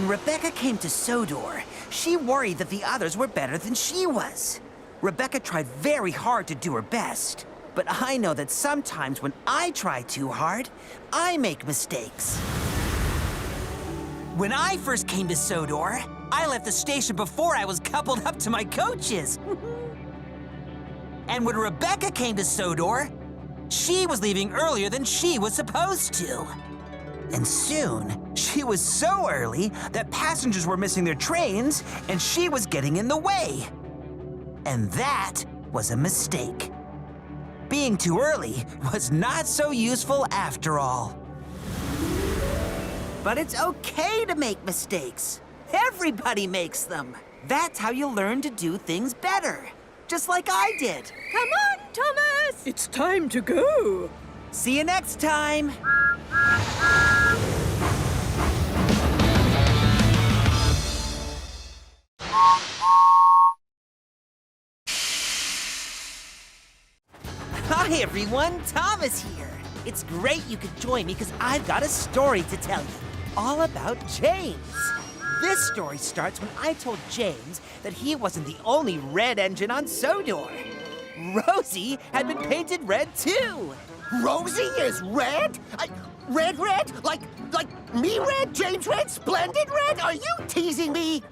When Rebecca came to Sodor, she worried that the others were better than she was. Rebecca tried very hard to do her best, but I know that sometimes when I try too hard, I make mistakes. When I first came to Sodor, I left the station before I was coupled up to my coaches. And when Rebecca came to Sodor, she was leaving earlier than she was supposed to. And soon, she was so early that passengers were missing their trains and she was getting in the way. And that was a mistake. Being too early was not so useful after all. But it's okay to make mistakes. Everybody makes them. That's how you learn to do things better. Just like I did. Come on, Thomas! It's time to go. See you next time. Hi, everyone. Thomas here. It's great you could join me because I've got a story to tell you. All about James. This story starts when I told James that he wasn't the only red engine on Sodor. Rosie had been painted red too. Rosie is red? Red? Like me red, James red, splendid red? Are you teasing me?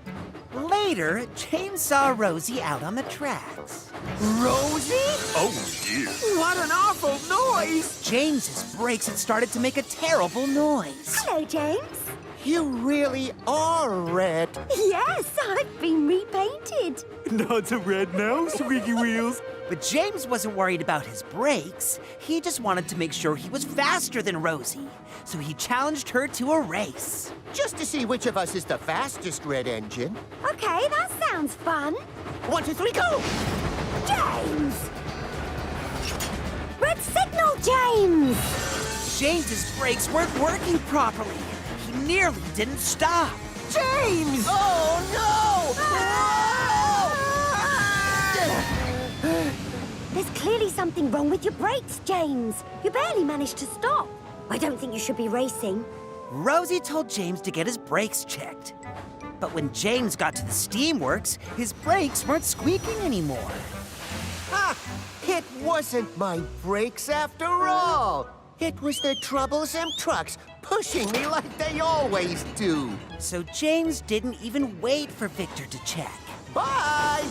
Later, James saw Rosie out on the tracks. Rosie? Oh, dear. What an awful noise! James's brakes had started to make a terrible noise. Hello, James. You really are red. Yes, I've been repainted. Not a red now, Squeaky Wheels. But James wasn't worried about his brakes. He just wanted to make sure he was faster than Rosie. So he challenged her to a race. Just to see which of us is the fastest red engine. Okay, that sounds fun. 1, 2, 3, go! James! Red signal, James! James's brakes weren't working properly. He nearly didn't stop. James! Oh, no! There's clearly something wrong with your brakes, James. You barely managed to stop. I don't think you should be racing. Rosie told James to get his brakes checked. But when James got to the steamworks, his brakes weren't squeaking anymore. Ha! It wasn't my brakes after all. It was the troublesome trucks pushing me like they always do. So James didn't even wait for Victor to check. Bye!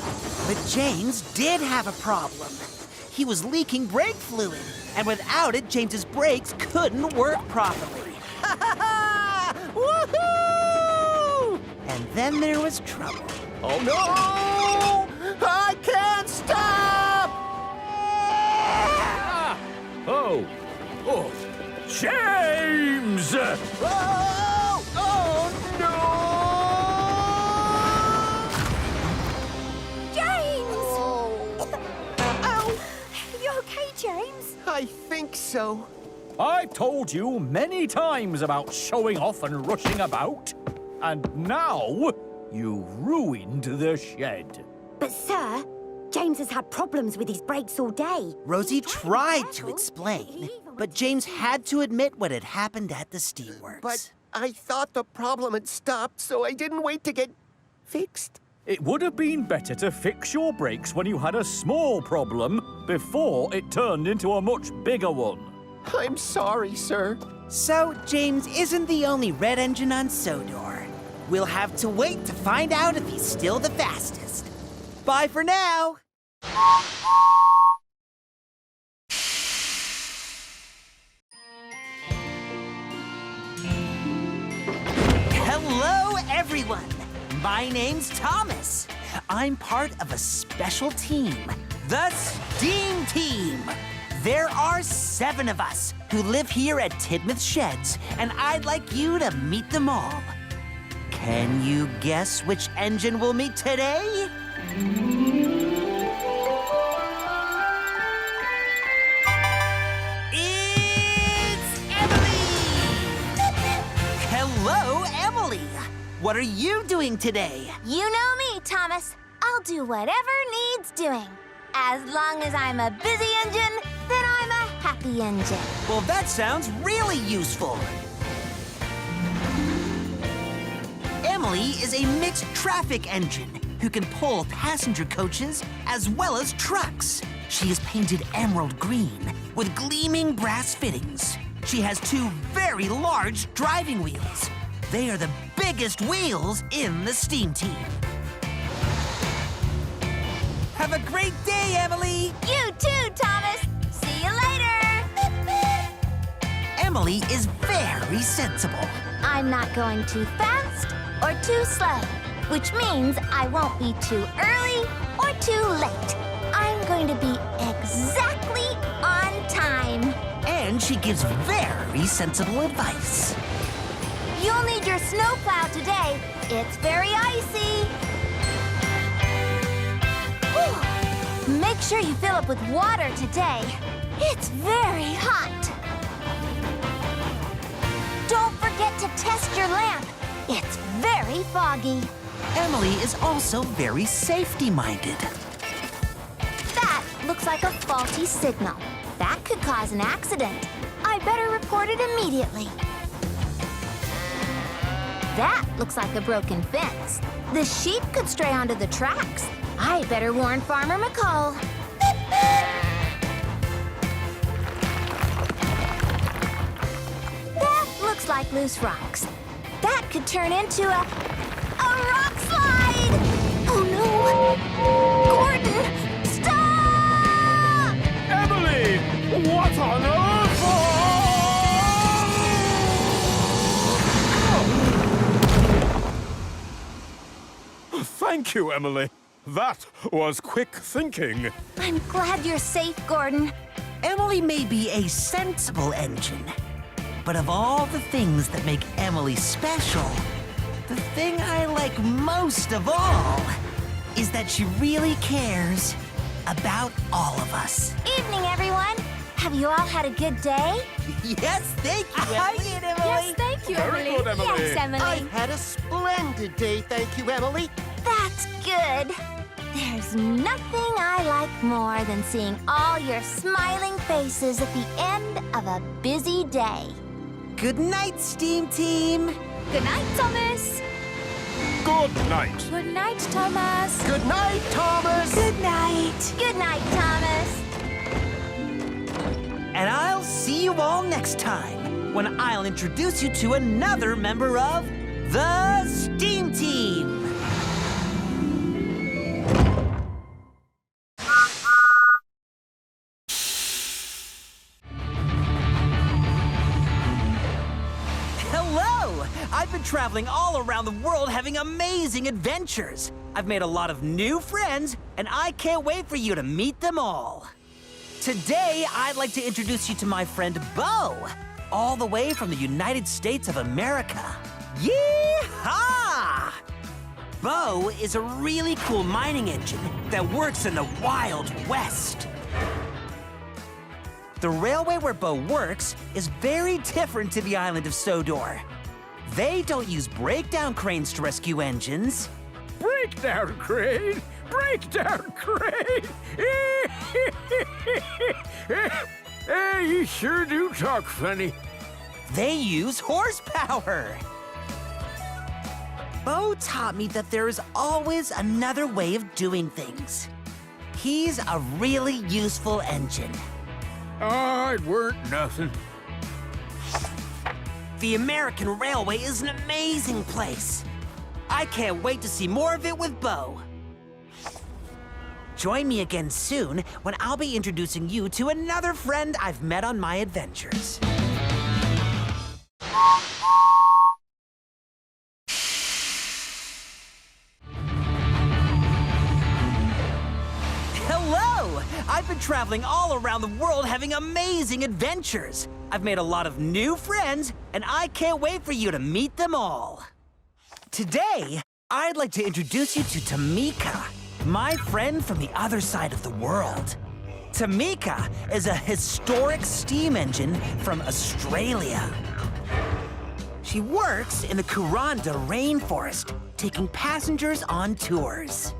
But James did have a problem. He was leaking brake fluid, and without it, James's brakes couldn't work properly. Ha ha ha! Woohoo! And then there was trouble. Oh no! I can't stop! Oh, James! Oh! Oh no! James! Oh. Ow! You okay, James? I think so. I've told you many times about showing off and rushing about. And now, you ruined the shed. But, sir, James has had problems with his brakes all day. Rosie tried to explain, but James had to admit what had happened at the steamworks. But I thought the problem had stopped, so I didn't wait to get fixed. It would have been better to fix your brakes when you had a small problem before it turned into a much bigger one. I'm sorry, sir. So, James isn't the only red engine on Sodor. We'll have to wait to find out if he's still the fastest. Bye for now! Hello, everyone! My name's Thomas. I'm part of a special team, the Steam Team. There are 7 of us who live here at Tidmouth Sheds, and I'd like you to meet them all. Can you guess which engine we'll meet today? It's Emily! Hello, Emily. What are you doing today? You know me, Thomas. I'll do whatever needs doing. As long as I'm a busy engine, then I'm a happy engine. Well, that sounds really useful. Emily is a mixed traffic engine who can pull passenger coaches as well as trucks. She is painted emerald green with gleaming brass fittings. She has 2 very large driving wheels. They are the biggest wheels in the steam team. Have a great day, Emily! You too, Thomas. See you later. Emily is very sensible. I'm not going too fast or too slow, which means I won't be too early or too late. I'm going to be exactly on time. And she gives very sensible advice. You'll need your snowplow today. It's very icy. Whew. Make sure you fill up with water today. It's very hot. Don't forget to test your lamp. It's very foggy. Emily is also very safety-minded. That looks like a faulty signal. That could cause an accident. I better report it immediately. That looks like a broken fence. The sheep could stray onto the tracks. I better warn Farmer McCall. That looks like loose rocks. That could turn into a rock slide! Oh no! Gordon, stop! Emily! What on earth? Thank you, Emily. That was quick thinking. I'm glad you're safe, Gordon. Emily may be a sensible engine, but of all the things that make Emily special, the thing I like most of all is that she really cares about all of us. Evening, everyone. Have you all had a good day? Yes, thank you, Emily. Yes, thank you, Very Emily. good, Emily. Yes, Emily. I've had a splendid day, thank you, Emily. That's good. There's nothing I like more than seeing all your smiling faces at the end of a busy day. Good night, Steam Team. Good night, Thomas. Good night. Good night, Thomas. Good night, Thomas. Good night. Good night, Thomas. And I'll see you all next time when I'll introduce you to another member of the Steam Team. Hello! I've been traveling all around the world having amazing adventures. I've made a lot of new friends, and I can't wait for you to meet them all. Today, I'd like to introduce you to my friend Beau, all the way from the United States of America. Yee-haw! Beau is a really cool mining engine that works in the Wild West. The railway where Beau works is very different to the island of Sodor. They don't use breakdown cranes to rescue engines. Breakdown crane! Breakdown crane! You sure do talk funny. They use horsepower. Beau taught me that there is always another way of doing things. He's a really useful engine. Oh, it weren't nothing. The American Railway is an amazing place. I can't wait to see more of it with Beau. Join me again soon when I'll be introducing you to another friend I've met on my adventures. Hello! I've been traveling all around the world having amazing adventures. I've made a lot of new friends, and I can't wait for you to meet them all. Today, I'd like to introduce you to Tamika, my friend from the other side of the world. Tamika is a historic steam engine from Australia. She works in the Kuranda rainforest, taking passengers on tours.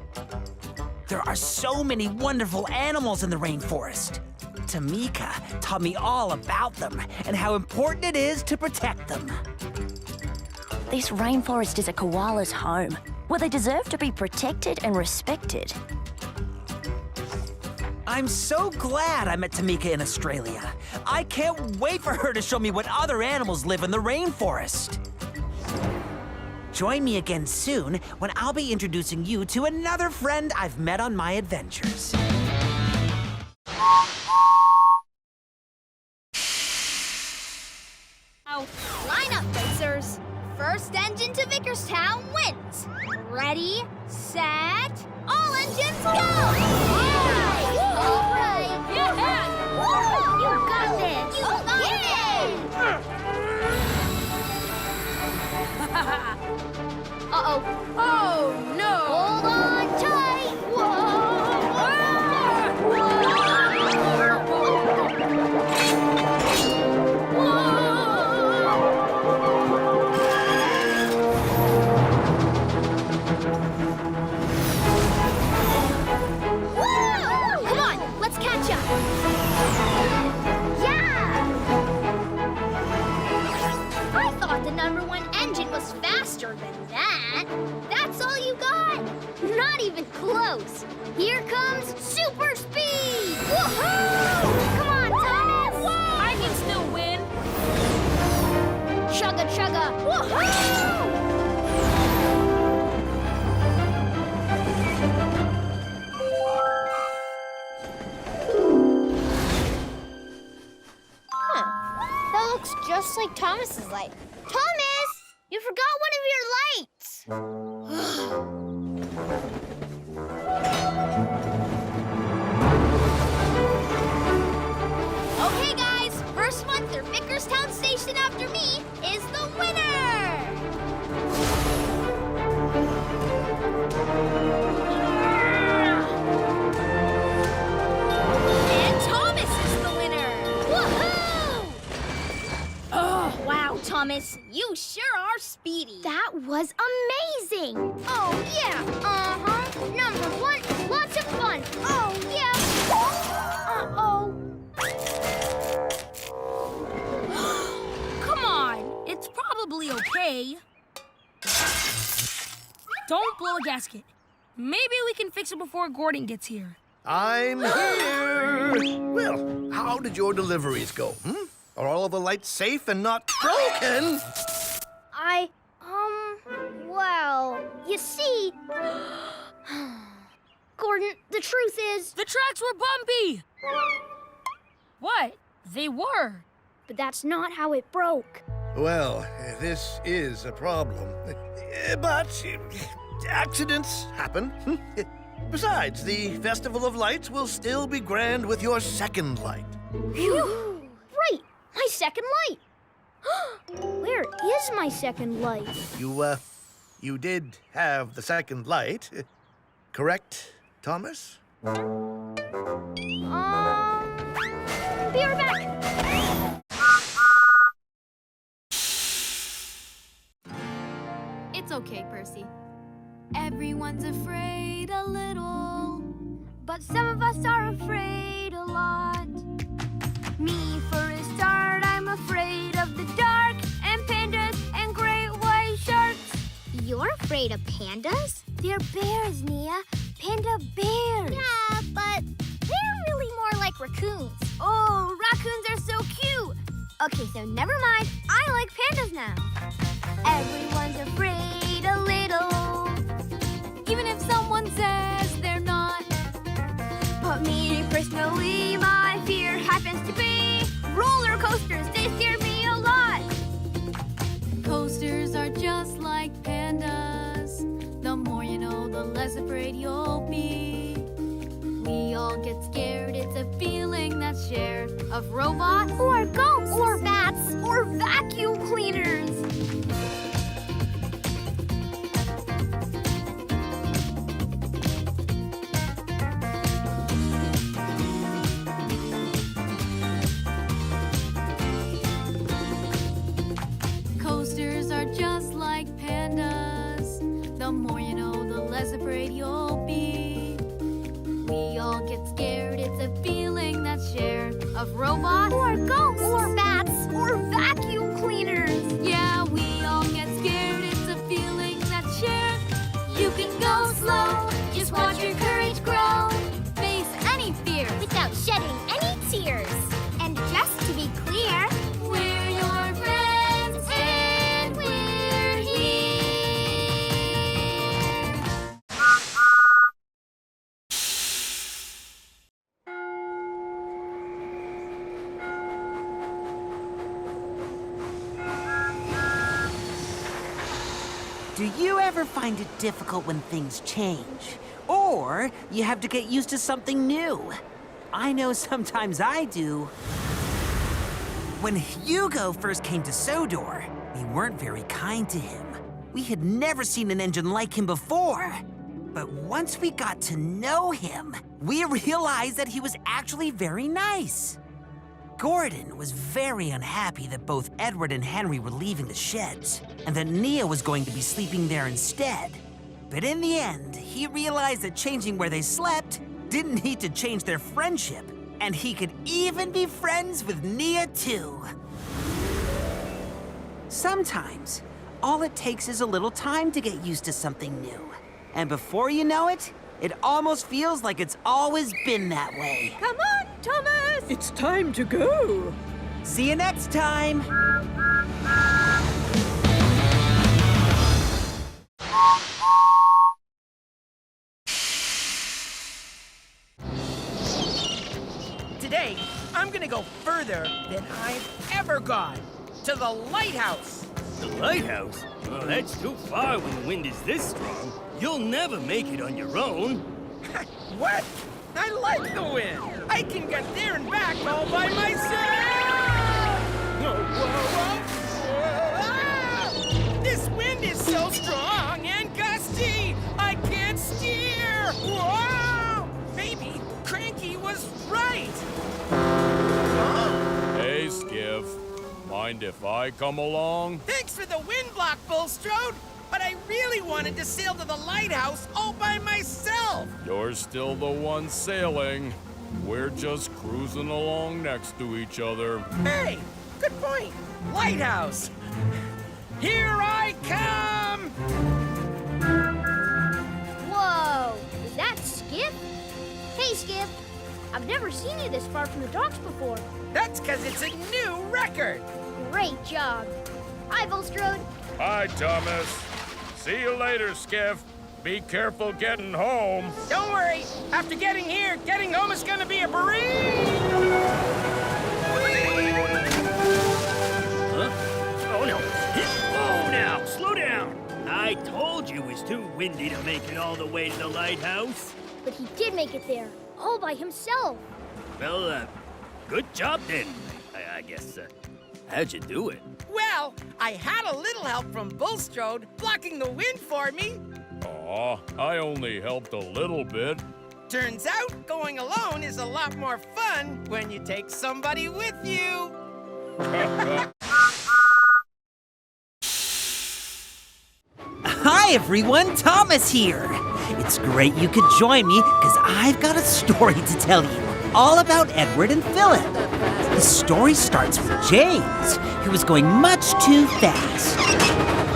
There are so many wonderful animals in the rainforest. Tamika taught me all about them and how important it is to protect them. This rainforest is a koala's home, where they deserve to be protected and respected. I'm so glad I met Tamika in Australia. I can't wait for her to show me what other animals live in the rainforest. Join me again soon when I'll be introducing you to another friend I've met on my adventures. Line up, racers. First engine to Vickerstown wins. Ready, set, all engines go! All right. Yeah! You got this. You got it! Uh-oh. Oh, no! Hold on tight! Come on, let's catch up. Yeah! I thought the #1 engine was faster than that. That's all you got? Not even close. Here comes super speed! Woohoo! Come on, Thomas! I can still win. Chugga chugga! Woohoo! That looks just like Thomas's light. Thomas! You forgot one of your lights! Okay, guys. First one through Vickerstown Station after me is the winner! And Thomas is the winner! Woohoo! Oh, wow, Thomas. You sure are speedy. That was amazing! Oh, yeah. Uh-huh. #1, lots of fun. Oh, yeah. Uh-oh. Come on, it's probably okay. Don't blow a gasket. Maybe we can fix it before Gordon gets here. I'm here! Well, how did your deliveries go? Are all of the lights safe and not broken? Well, you see... Gordon, the truth is... The tracks were bumpy! What? They were. But that's not how it broke. Well, this is a problem. But accidents happen. Besides, the Festival of Lights will still be grand with your second light. Phew! Right! My second light! Where is my second light? You did have the second light, correct, Thomas? Be right back! It's okay, Percy. Everyone's afraid a little, But some of us are afraid a lot. Me, for a start, I'm afraid of the dark and pandas and great white sharks. You're afraid of pandas? They're bears, Nia. Panda bears. Yeah, but they're really more like raccoons. Oh, raccoons are so cute. Okay, so never mind. I like pandas now. Everyone's afraid a little. even if someone says they're not. But me, personally, my fear happens to be roller coasters. They scare me a lot. Coasters are just like pandas. The more you know, the less afraid you'll be. We all get scared, it's a feeling that's shared. Of robots, Or ghosts. Or bats. Or vacuum cleaners. coasters are just like pandas. The more you know, the less afraid you'll be. We all get scared, it's a feeling that's shared. Of robots, Or ghosts. Or bats. Or vacuum cleaners. yeah, we all get scared, ever find it difficult when things change? Or you have to get used to something new? I know sometimes I do. When Hugo first came to Sodor, we weren't very kind to him. We had never seen an engine like him before. But once we got to know him, we realized that he was actually very nice. Gordon was very unhappy that both Edward and Henry were leaving the sheds, and that Nia was going to be sleeping there instead. But in the end, he realized that changing where they slept didn't need to change their friendship, and he could even be friends with Nia too. Sometimes, all it takes is a little time to get used to something new. And before you know it, it almost feels like it's always been that way. Come on, Thomas! It's time to go. See you next time! Today, I'm gonna go further than I've ever gone. To the lighthouse! The lighthouse? Oh, that's too far when the wind is this strong. You'll never make it on your own. What? I like the wind. I can get there and back all by myself! Whoa, whoa, whoa. Ah! This wind is so strong and gusty, I can't steer! Whoa! Maybe Cranky was right! Hey, Skiff. Mind if I come along? Thanks for the wind block, Bulstrode! But I really wanted to sail to the lighthouse all by myself! You're still the one sailing. We're just cruising along next to each other. Hey, good point. Lighthouse! Here I come! Whoa, is that Skiff? Hey, Skiff. I've never seen you this far from the docks before. That's because it's a new record. Great job. Hi, Bulstrode. Hi, Thomas. See you later, Skiff. Be careful getting home. Don't worry. After getting here, getting home is gonna be a breeze. Huh? Oh, no. Whoa, now. Slow down. I told you it was too windy to make it all the way to the lighthouse. But he did make it there, all by himself. Well, good job then, I guess. How'd you do it? Well, I had a little help from Bulstrode blocking the wind for me. Aw, I only helped a little bit. Turns out going alone is a lot more fun when you take somebody with you. Hi everyone, Thomas here. It's great you could join me because I've got a story to tell you all about Edward and Phillip. The story starts with James, who was going much too fast.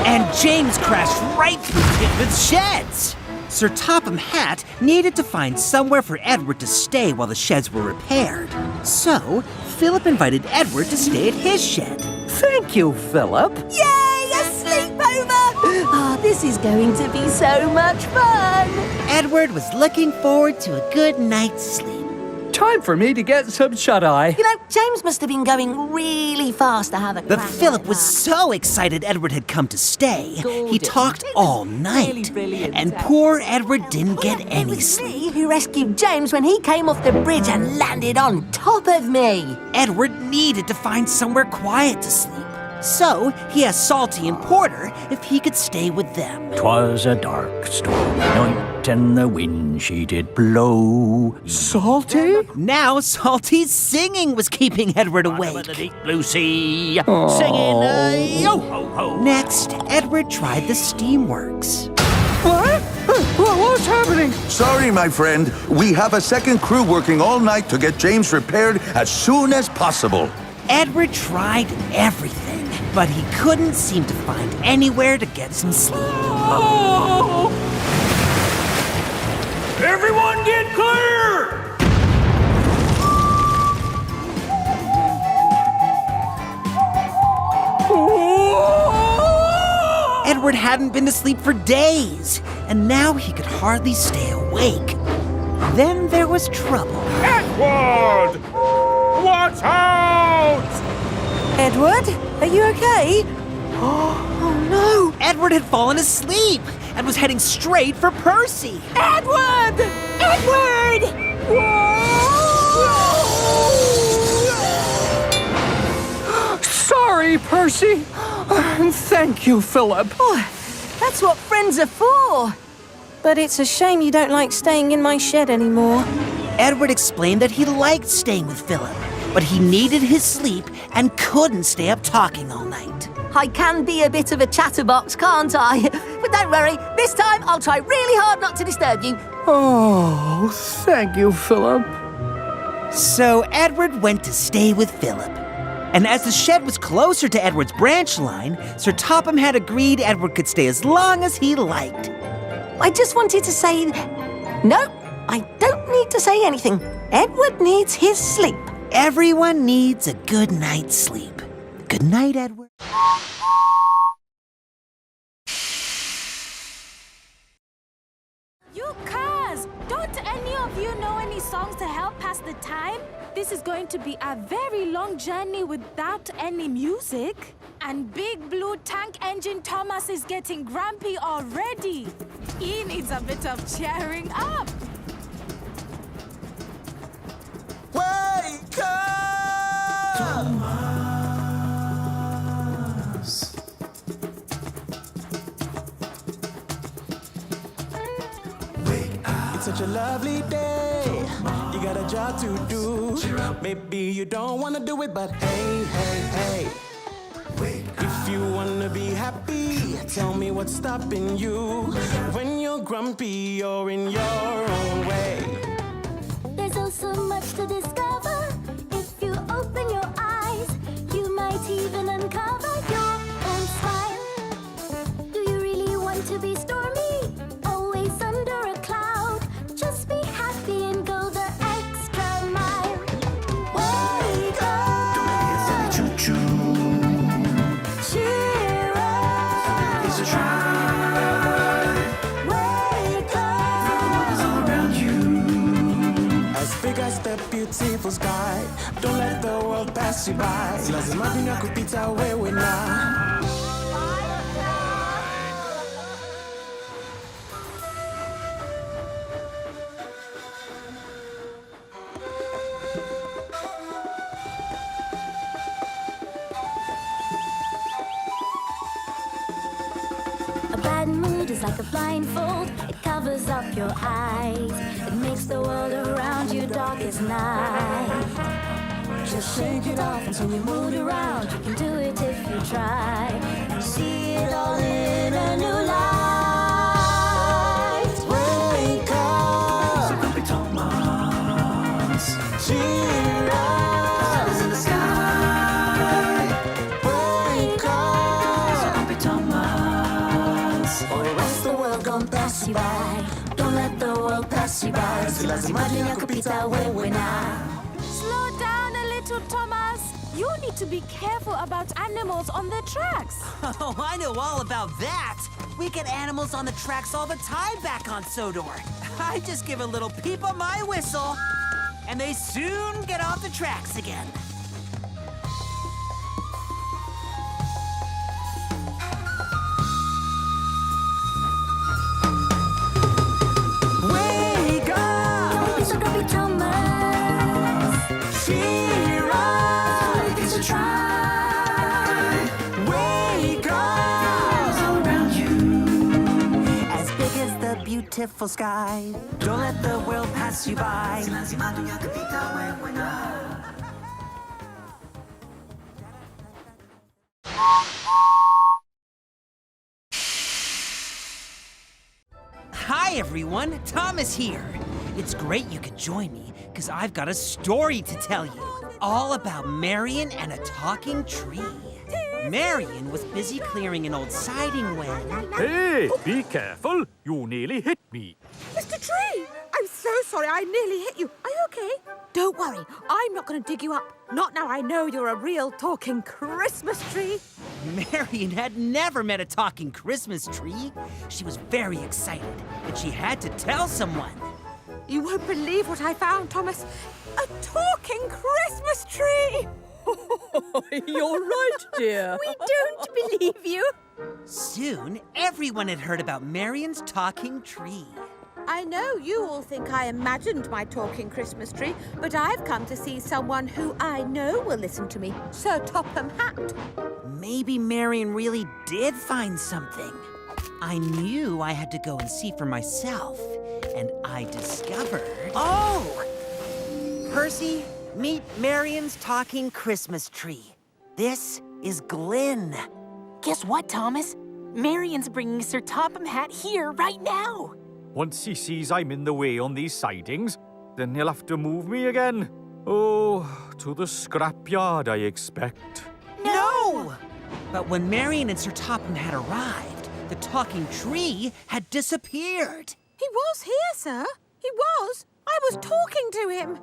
And James crashed right through Pitman's sheds. Sir Topham Hatt needed to find somewhere for Edward to stay while the sheds were repaired. So, Phillip invited Edward to stay at his shed. Thank you, Phillip. Yay, a sleepover! Oh, this is going to be so much fun! Edward was looking forward to a good night's sleep. Time for me to get some shut-eye. You know, James must have been going really fast to have a But crack Phillip at was that. so excited Edward had come to stay. He talked all night. brilliant. And poor Edward didn't get It any was sleep. me who rescued James when he came off the bridge and landed on top of me. Edward needed to find somewhere quiet to sleep. So he asked Salty and Porter if he could stay with them. 'Twas a dark, stormy night, and the wind she did blow. Salty? Now Salty's singing was keeping Edward awake. Bottom of the deep blue sea, singing yo ho ho. Next, Edward tried the steamworks. What? What's happening? Sorry, my friend. We have a second crew working all night to get James repaired as soon as possible. Edward tried everything, but he couldn't seem to find anywhere to get some sleep. Everyone get clear! Edward hadn't been to sleep for days, and now he could hardly stay awake. Then there was trouble. Edward! Watch out! Edward, are you okay? Oh no! Edward had fallen asleep, and was heading straight for Percy. Edward! Edward! Sorry, Percy. Thank you, Phillip. Oh, that's what friends are for. But it's a shame you don't like staying in my shed anymore. Edward explained that he liked staying with Phillip, but he needed his sleep and couldn't stay up talking all night. I can be a bit of a chatterbox, can't I? But don't worry, this time I'll try really hard not to disturb you. Oh, thank you, Phillip. So Edward went to stay with Phillip. And as the shed was closer to Edward's branch line, Sir Topham had agreed Edward could stay as long as he liked. I just wanted to say... No, I don't need to say anything. Edward needs his sleep. Everyone needs a good night's sleep. Good night, Edward. You cars! Don't any of you know any songs to help pass the time? This is going to be a very long journey without any music. And Big Blue Tank Engine Thomas is getting grumpy already. He needs a bit of cheering up. Wake up! Thomas. Wake up. It's such a lovely day. You got a job to do. Maybe you don't want to do it, but hey, hey, hey. If you wanna be happy, tell me what's stopping you. When you're grumpy or in your own way. There's also much to discover. If you open your eyes, you might even uncover your own smile. Do you really want to be stormy? Always under a cloud. Just be happy and go the extra mile. Wake up! Choo-choo. Cheer up! It's a try. Wake up! It's all around you. As big as the beautiful sky. Don't let the world pass you by. Lazima dunia kupita wewe na. A bad mood is like a blindfold. It covers up your eyes. It makes the world around you dark as night. Just shake it off and turn your mood around. You can do it if you try. See it all in a new light. Wake up! So don't be Thomas. Cheer up! Stars in the sky. Wake up! So don't be Thomas. Or else the world gon' pass you by. Don't let the world pass you by. Lazima dunia kupita wewe na. Slow down a little, Thomas. You need to be careful about animals on the tracks. Oh, I know all about that. We get animals on the tracks all the time back on Sodor. I just give a little peep on my whistle, and they soon get off the tracks again. Wake up! So don't be Thomas. Cheer up! It's a try. Wake up! It's all around you. As big as the beautiful sky. Don't let the world pass you by. Lazima dunia kupita wewe na. Hi, everyone. Thomas here. It's great you could join me, because I've got a story to tell you. All about Marion and a talking tree. Marion was busy clearing an old siding when... Hey, be careful. You nearly hit me. Mr. Tree! I'm so sorry I nearly hit you. Are you okay? Don't worry, I'm not going to dig you up. Not now I know you're a real talking Christmas tree. Marion had never met a talking Christmas tree. She was very excited, and she had to tell someone. You won't believe what I found, Thomas. A talking Christmas tree! You're right, dear. We don't believe you. Soon, everyone had heard about Marion's talking tree. I know you all think I imagined my talking Christmas tree, but I've come to see someone who I know will listen to me, Sir Topham Hatt. Maybe Marion really did find something. I knew I had to go and see for myself, and I discovered... Oh! Percy, meet Marion's talking Christmas tree. This is Glenn. Guess what, Thomas? Marion's bringing Sir Topham Hatt here right now. Once he sees I'm in the way on these sidings, then he'll have to move me again. Oh, to the scrapyard, I expect. No! But when Marion and Sir Topham had arrived, the talking tree had disappeared. He was here, sir. He was. I was talking to him.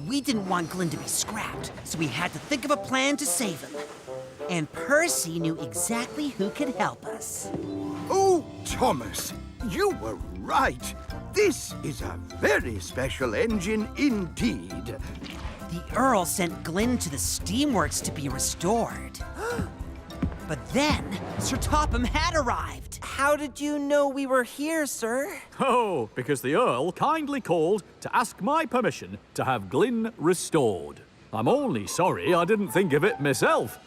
We didn't want Glenn to be scrapped, so we had to think of a plan to save him. And Percy knew exactly who could help us. Oh, Thomas, you were right. This is a very special engine indeed. The Earl sent Glenn to the steamworks to be restored. But then, Sir Topham had arrived. How did you know we were here, sir? Oh, because the Earl kindly called to ask my permission to have Glyn restored. I'm only sorry I didn't think of it myself.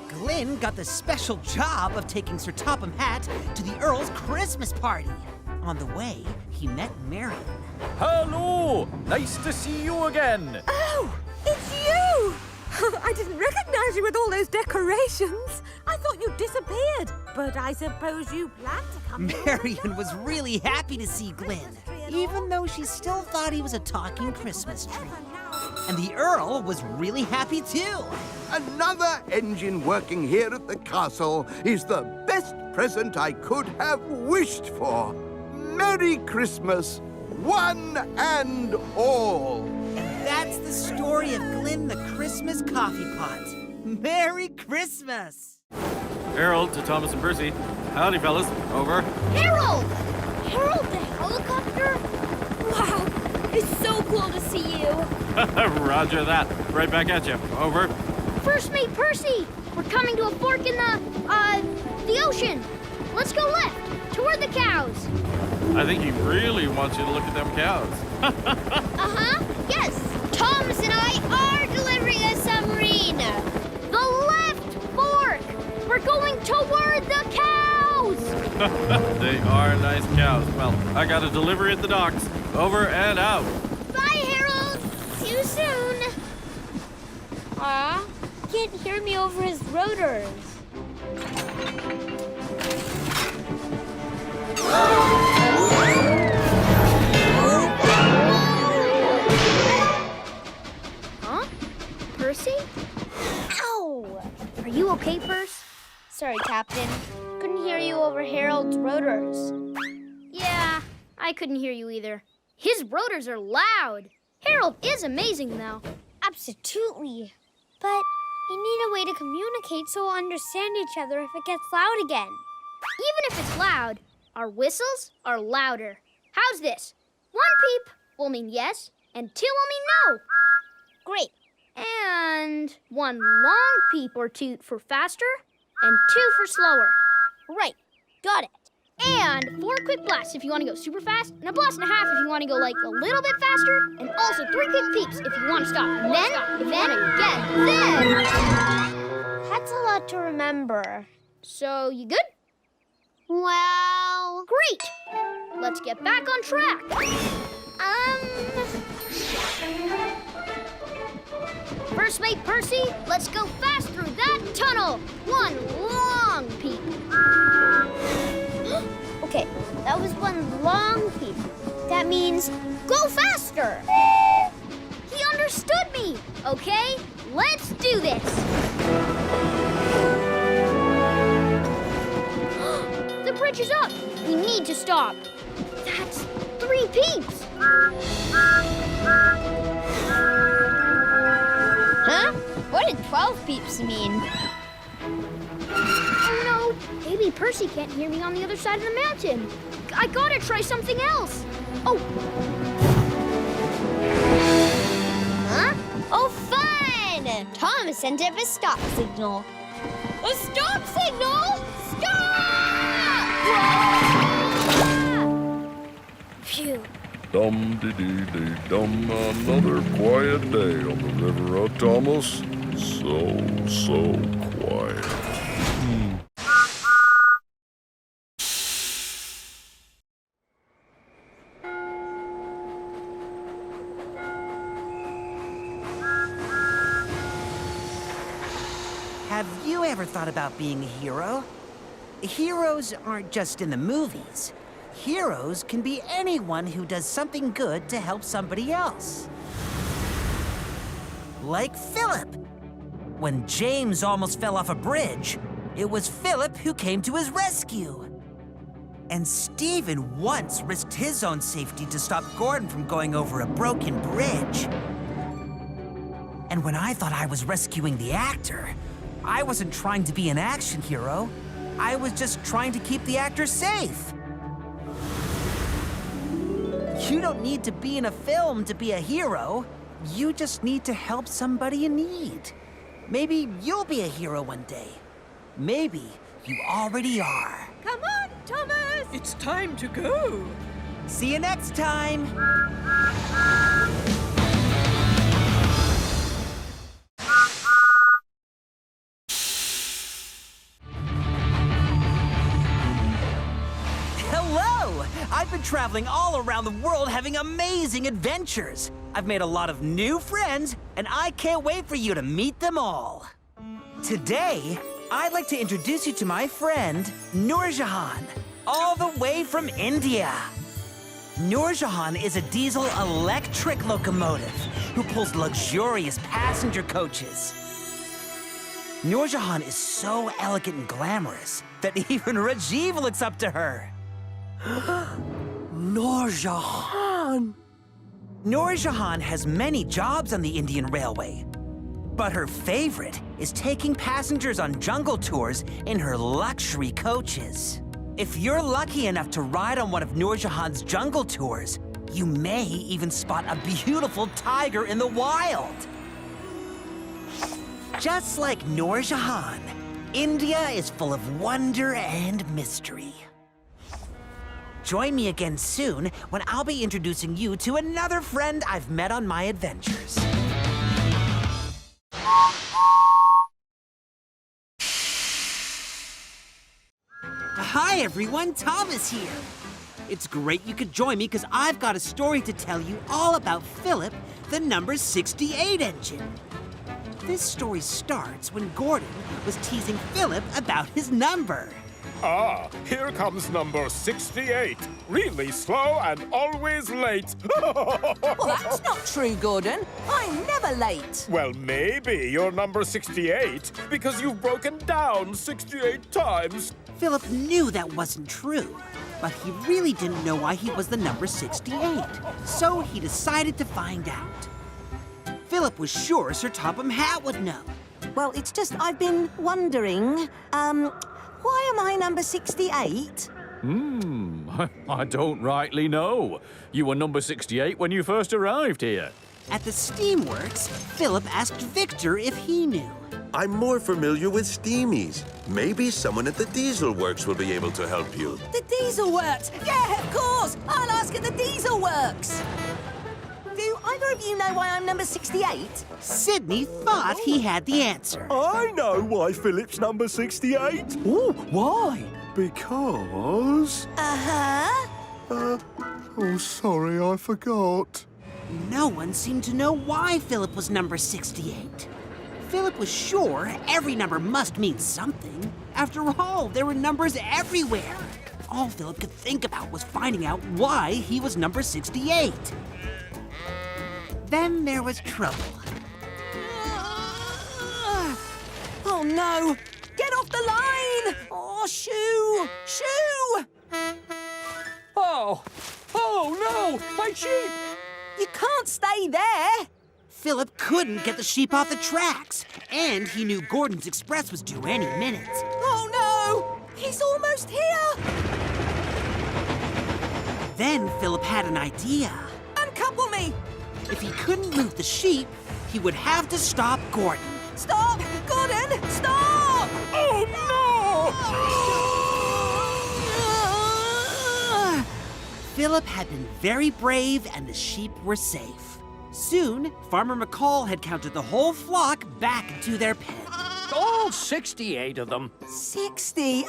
Glenn got the special job of taking Sir Topham Hatt to the Earl's Christmas party. On the way, he met Marion. Hello! Nice to see you again. Oh, it's you! I didn't recognize you with all those decorations. I thought you disappeared. But I suppose you planned to come. Marion was really happy to see Glenn, even though she still thought he was a talking Christmas tree. And the Earl was really happy too. Another engine working here at the castle is the best present I could have wished for. Merry Christmas, one and all. And that's the story of Glenn the Christmas Coffee Pot. Merry Christmas! Harold to Thomas and Percy. Howdy, fellas. Over. Harold! Harold the helicopter? Wow, it's so cool to see you. Roger that. Right back at you. Over. First mate Percy! We're coming to a fork in the ocean. Let's go left, toward the cows. I think he really wants you to look at them cows. Uh-huh, yes. Thomas and I are delivering a submarine. The left fork. We're going toward the cows. They are nice cows. Well, I got a delivery at the docks. Over and out. Bye, Harold. See you soon. Aw, can't hear me over his rotors. Huh? Percy? Ow! Are you okay, Percy? Sorry, Captain. Couldn't hear you over Harold's rotors. Yeah, I couldn't hear you either. His rotors are loud. Harold is amazing, though. Absolutely. But you need a way to communicate so we'll understand each other if it gets loud again. Even if it's loud, our whistles are louder. How's this? 1 peep will mean yes, and 2 will mean no. Great. And 1 long peep or toot for faster, and 2 for slower. Right. Got it. And 4 quick blasts if you want to go super fast, and a blast and a half if you want to go like a little bit faster, and also 3 quick peeps if you want to stop. And then again. That's a lot to remember. So, you good? Well... Great! Let's get back on track. First mate Percy, let's go fast through that tunnel. 1 long peep. Okay, that was 1 long peep. That means go faster. He understood me. Okay, let's do this. The bridge is up. We need to stop. That's 3 peeps. Huh? What did 12 peeps mean? Oh no, maybe Percy can't hear me on the other side of the mountain. I gotta try something else. Oh. Huh? Oh, fun! Thomas sent up a stop signal. A stop signal? Stop! Phew. Dum-de-dee-dee-dum, another quiet day on the river, Thomas. So quiet. Have you ever thought about being a hero? Heroes aren't just in the movies. Heroes can be anyone who does something good to help somebody else. Like Phillip. When James almost fell off a bridge, it was Phillip who came to his rescue. And Stephen once risked his own safety to stop Gordon from going over a broken bridge. And when I thought I was rescuing the actor, I wasn't trying to be an action hero. I was just trying to keep the actor safe. You don't need to be in a film to be a hero. You just need to help somebody in need. Maybe you'll be a hero one day. Maybe you already are. Come on, Thomas! It's time to go. See you next time. Hello! I've been traveling all around the world having amazing adventures. I've made a lot of new friends, and I can't wait for you to meet them all. Today, I'd like to introduce you to my friend, Norjahan, all the way from India. Norjahan is a diesel electric locomotive who pulls luxurious passenger coaches. Norjahan is so elegant and glamorous that even Rajiv looks up to her. Norjahan! Norjahan has many jobs on the Indian Railway, but her favorite is taking passengers on jungle tours in her luxury coaches. If you're lucky enough to ride on one of Norjahan's jungle tours, you may even spot a beautiful tiger in the wild. Just like Norjahan, India is full of wonder and mystery. Join me again soon when I'll be introducing you to another friend I've met on my adventures. Hi everyone, Thomas here. It's great you could join me because I've got a story to tell you all about Phillip, the number 68 engine. This story starts when Gordon was teasing Phillip about his number. Ah, here comes number 68. Really slow and always late. Well, that's not true, Gordon. I'm never late. Well, maybe you're number 68 because you've broken down 68 times. Phillip knew that wasn't true, but he really didn't know why he was the number 68. So he decided to find out. Phillip was sure Sir Topham Hatt would know. Well, it's just I've been wondering, why am I number 68? I don't rightly know. You were number 68 when you first arrived here. At the Steamworks, Phillip asked Victor if he knew. I'm more familiar with steamies. Maybe someone at the Diesel Works will be able to help you. The Diesel Works! Yeah, of course! I'll ask at the Diesel Works! Do either of you know why I'm number 68? Sydney thought he had the answer. I know why Philip's number 68. Oh, why? Because... Uh-huh. Oh, sorry, I forgot. No one seemed to know why Phillip was number 68. Phillip was sure every number must mean something. After all, there were numbers everywhere. All Phillip could think about was finding out why he was number 68. Then there was trouble. Oh no! Get off the line! Oh, shoo! Shoo! Oh no! My sheep! You can't stay there! Phillip couldn't get the sheep off the tracks, and he knew Gordon's Express was due any minute. Oh no! He's almost here! Then Phillip had an idea. Uncouple me! If he couldn't move the sheep, he would have to stop Gordon Stop! Gordon, stop! Oh, no! Phillip had been very brave and the sheep were safe. Soon, Farmer McCall had counted the whole flock back into their pen. All 68 of them. 68?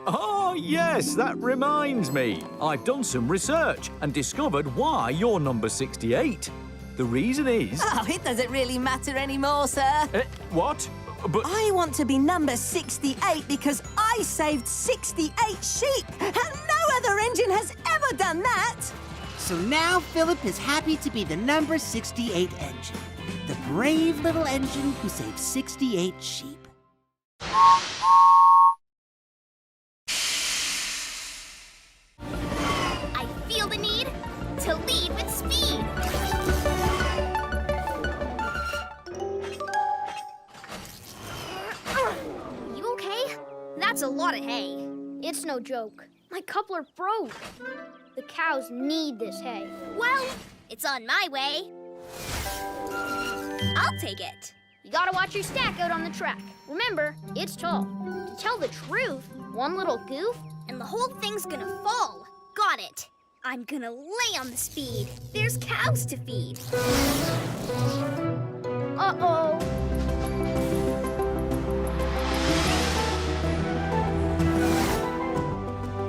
Oh, yes, that reminds me. I've done some research and discovered why you're number 68. The reason is... Oh, it doesn't really matter anymore, sir. What? But... I want to be number 68 because I saved 68 sheep, and no other engine has ever done that. So now Phillip is happy to be the number 68 engine. The brave little engine who saved 68 sheep. I feel the need to lead with speed. You okay? That's a lot of hay. It's no joke. My coupler broke. The cows need this hay. Well, it's on my way. I'll take it. You gotta watch your stack out on the track. Remember, it's tall. To tell the truth, one little goof and the whole thing's gonna fall. Got it. I'm gonna lay on the speed. There's cows to feed. Uh-oh.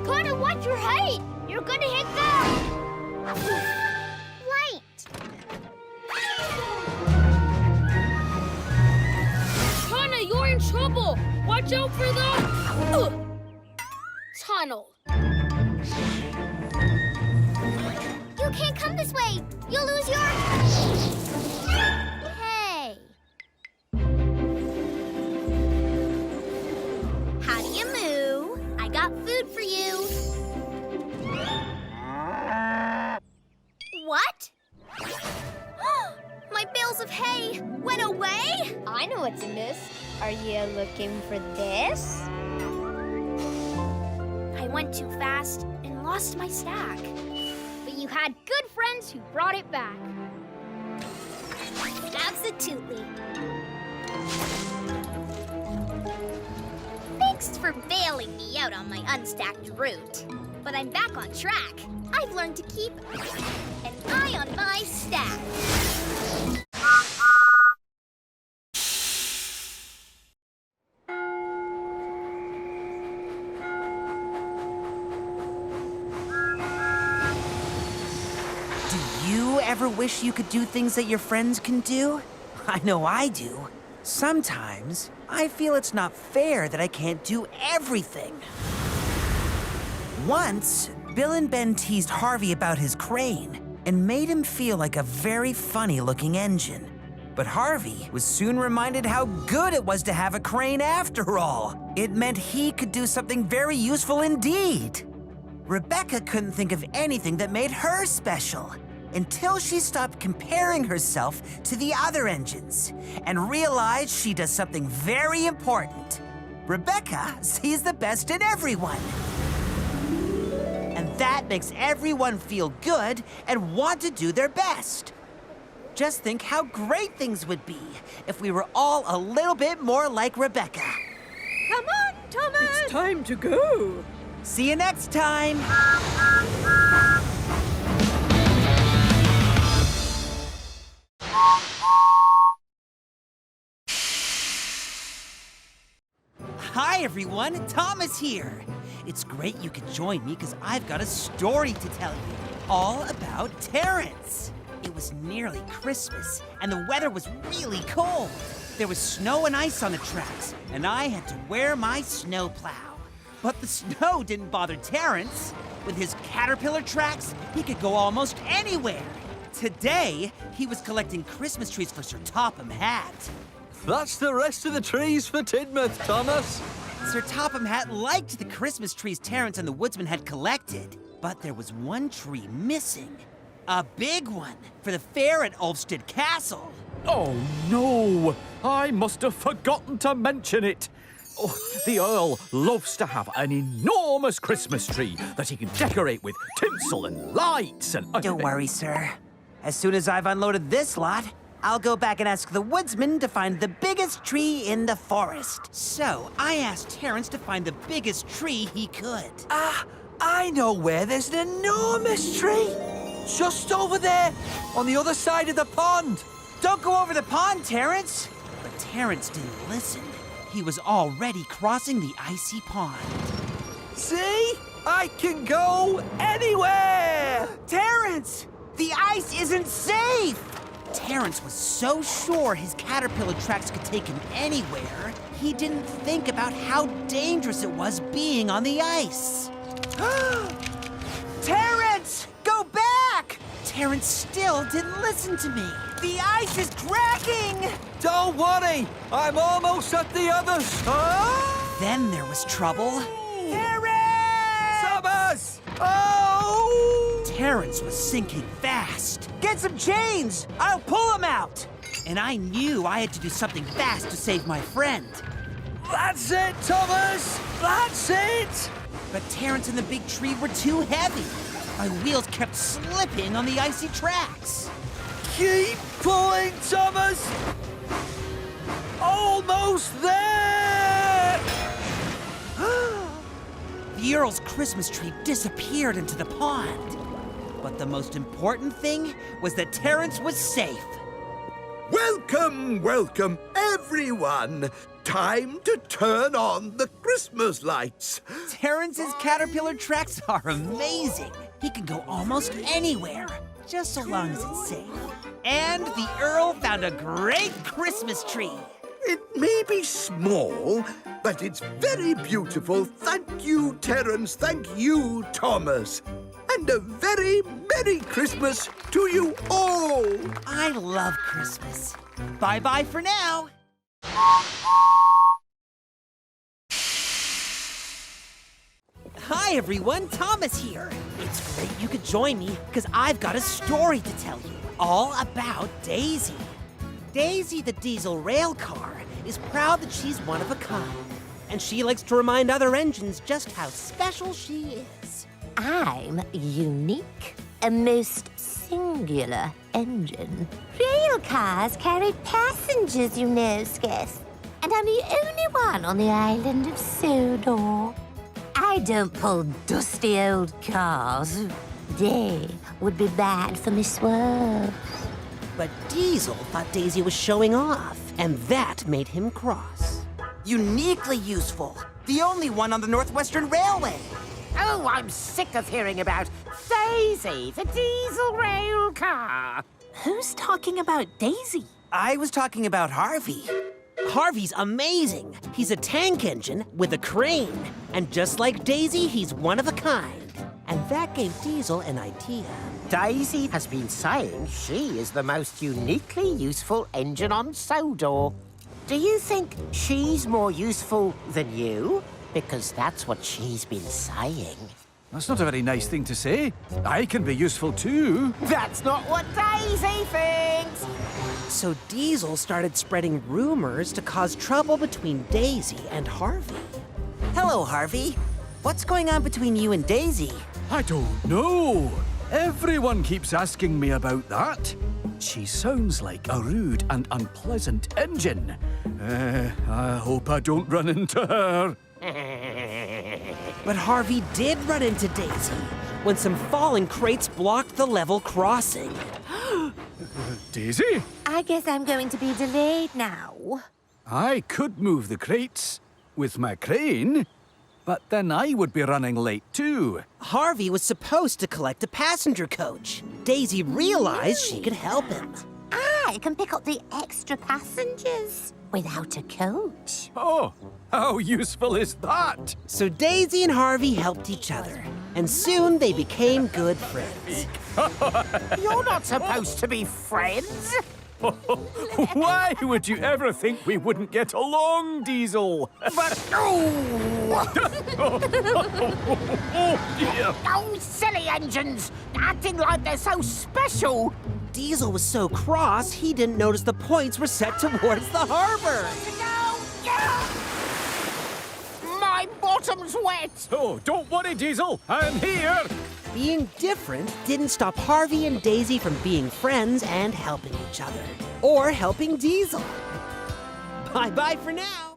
Gotta watch your height. You're gonna hit the light. You're in trouble! Watch out for the... tunnel. You can't come this way! You'll lose your... Hey! How do you moo? I got food for you. What? My bales of hay went away? I know what's in this. Are you looking for this? I went too fast and lost my stack. But you had good friends who brought it back. Absolutely. Thanks for bailing me out on my unstacked route. But I'm back on track. I've learned to keep an eye on my stack. Ever wish you could do things that your friends can do? I know I do. Sometimes, I feel it's not fair that I can't do everything. Once, Bill and Ben teased Harvey about his crane and made him feel like a very funny-looking engine. But Harvey was soon reminded how good it was to have a crane after all. It meant he could do something very useful indeed. Rebecca couldn't think of anything that made her special, until she stopped comparing herself to the other engines and realized she does something very important. Rebecca sees the best in everyone. And that makes everyone feel good and want to do their best. Just think how great things would be if we were all a little bit more like Rebecca. Come on, Thomas! It's time to go. See you next time. Hi, everyone. Thomas here. It's great you could join me because I've got a story to tell you. All about Terrence. It was nearly Christmas, and the weather was really cold. There was snow and ice on the tracks, and I had to wear my snowplow. But the snow didn't bother Terrence. With his caterpillar tracks, he could go almost anywhere. Today, he was collecting Christmas trees for Sir Topham Hatt. That's the rest of the trees for Tidmouth, Thomas. Sir Topham Hatt liked the Christmas trees Terrence and the woodsman had collected, but there was one tree missing. A big one for the fair at Ulfstead Castle. Oh, no! I must have forgotten to mention it. Oh, the Earl loves to have an enormous Christmas tree that he can decorate with tinsel and lights and... Don't worry, sir. As soon as I've unloaded this lot, I'll go back and ask the woodsman to find the biggest tree in the forest. So I asked Terrence to find the biggest tree he could. I know where there's an enormous tree. Just over there, on the other side of the pond. Don't go over the pond, Terrence. But Terrence didn't listen. He was already crossing the icy pond. See? I can go anywhere! Terrence! The ice isn't safe! Terrence was so sure his caterpillar tracks could take him anywhere, he didn't think about how dangerous it was being on the ice. Terrence! Go back! Terrence still didn't listen to me. The ice is cracking! Don't worry, I'm almost at the other side. Then there was trouble. Terrence! Thomas! Oh! Terrence was sinking fast. Get some chains! I'll pull him out! And I knew I had to do something fast to save my friend. That's it, Thomas! That's it! But Terrence and the big tree were too heavy. My wheels kept slipping on the icy tracks. Keep pulling, Thomas! Almost there! The Earl's Christmas tree disappeared into the pond. But the most important thing was that Terrence was safe. Welcome, welcome, everyone. Time to turn on the Christmas lights. Terrence's caterpillar tracks are amazing. He can go almost anywhere, just so long as it's safe. And the Earl found a great Christmas tree. It may be small, but it's very beautiful. Thank you, Terrence. Thank you, Thomas. And a very Merry Christmas to you all. I love Christmas. Bye-bye for now. Hi, everyone. Thomas here. It's great you could join me, because I've got a story to tell you, all about Daisy. Daisy, the diesel rail car, is proud that she's one of a kind, and she likes to remind other engines just how special she is. I'm unique, a most singular engine. Rail cars carry passengers, you know, Skiff. And I'm the only one on the island of Sodor. I don't pull dusty old cars. They would be bad for me swerves. But Diesel thought Daisy was showing off, and that made him cross. Uniquely useful. The only one on the Northwestern Railway. Oh, I'm sick of hearing about Daisy, the diesel rail car. Who's talking about Daisy? I was talking about Harvey. Harvey's amazing. He's a tank engine with a crane. And just like Daisy, he's one of a kind. And that gave Diesel an idea. Daisy has been saying she is the most uniquely useful engine on Sodor. Do you think she's more useful than you? Because that's what she's been saying. That's not a very nice thing to say. I can be useful too. That's not what Daisy thinks! So Diesel started spreading rumors to cause trouble between Daisy and Harvey. Hello, Harvey. What's going on between you and Daisy? I don't know. Everyone keeps asking me about that. She sounds like a rude and unpleasant engine. I hope I don't run into her. But Harvey did run into Daisy when some falling crates blocked the level crossing. Daisy? I guess I'm going to be delayed now. I could move the crates with my crane, but then I would be running late too. Harvey was supposed to collect a passenger coach. Daisy realized she could help him. I can pick up the extra passengers without a coach. Oh, how useful is that? So Daisy and Harvey helped each other, and soon they became good friends. You're not supposed to be friends. Why would you ever think we wouldn't get along, Diesel? But Oh, dear. those silly engines, acting like they're so special. Diesel was so cross, he didn't notice the points were set towards the harbor. My bottom's wet. Oh, don't worry, Diesel. I'm here. Being different didn't stop Harvey and Daisy from being friends and helping each other. Or helping Diesel. Bye-bye for now.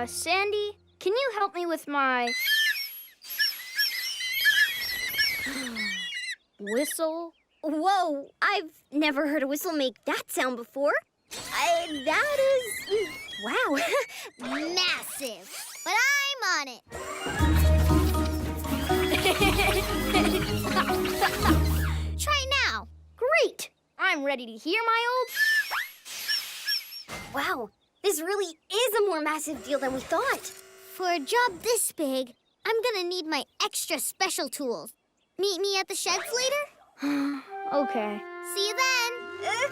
Sandy, can you help me with my... whistle? Whoa, I've never heard a whistle make that sound before. That is... wow, massive. But I'm on it. Try now. Great! I'm ready to hear my old... Wow, this really is a more massive deal than we thought. For a job this big, I'm gonna need my extra special tools. Meet me at the sheds later? Okay. See you then.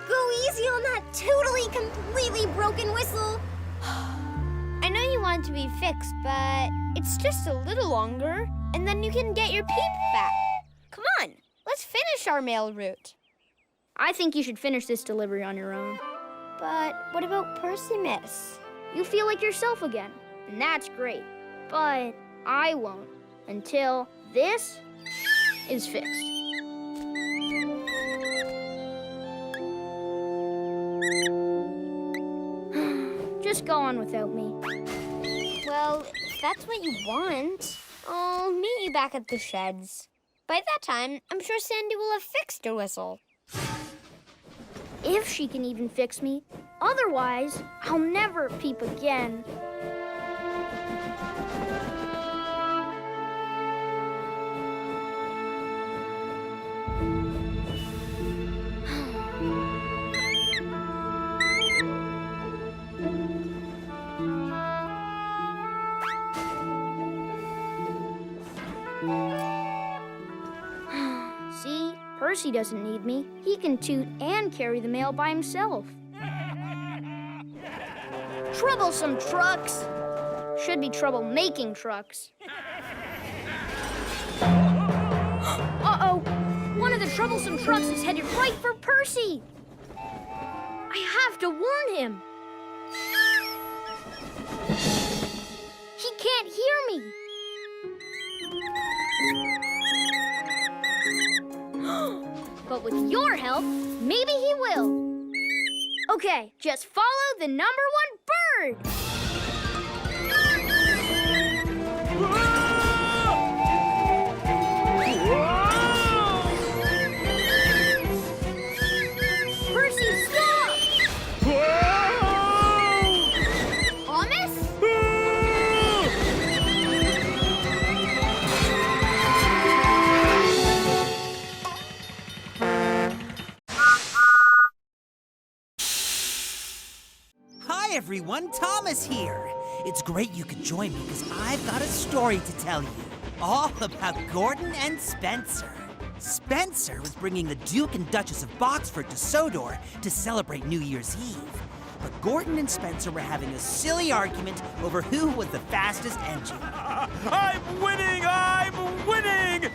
Go easy on that totally, completely broken whistle. I know you want it to be fixed, but it's just a little longer, and then you can get your peep back. Come on, let's finish our mail route. I think you should finish this delivery on your own. But what about Percy, miss? You feel like yourself again, and that's great. But I won't until this is fixed. Just go on without me. Well, if that's what you want, I'll meet you back at the sheds. By that time, I'm sure Sandy will have fixed her whistle. If she can even fix me. Otherwise, I'll never peep again. See? Percy doesn't need me. He can toot and carry the mail by himself. Troublesome trucks! Should be trouble making trucks. Uh-oh! One of the troublesome trucks is headed right for Percy! I have to warn him! He can't hear me! But with your help, maybe he will. Okay, just follow the #1 bird. Percy, stop! Thomas? Hi everyone, Thomas here. It's great you could join me because I've got a story to tell you. All about Gordon and Spencer. Spencer was bringing the Duke and Duchess of Boxford to Sodor to celebrate New Year's Eve. But Gordon and Spencer were having a silly argument over who was the fastest engine. I'm winning! I'm winning!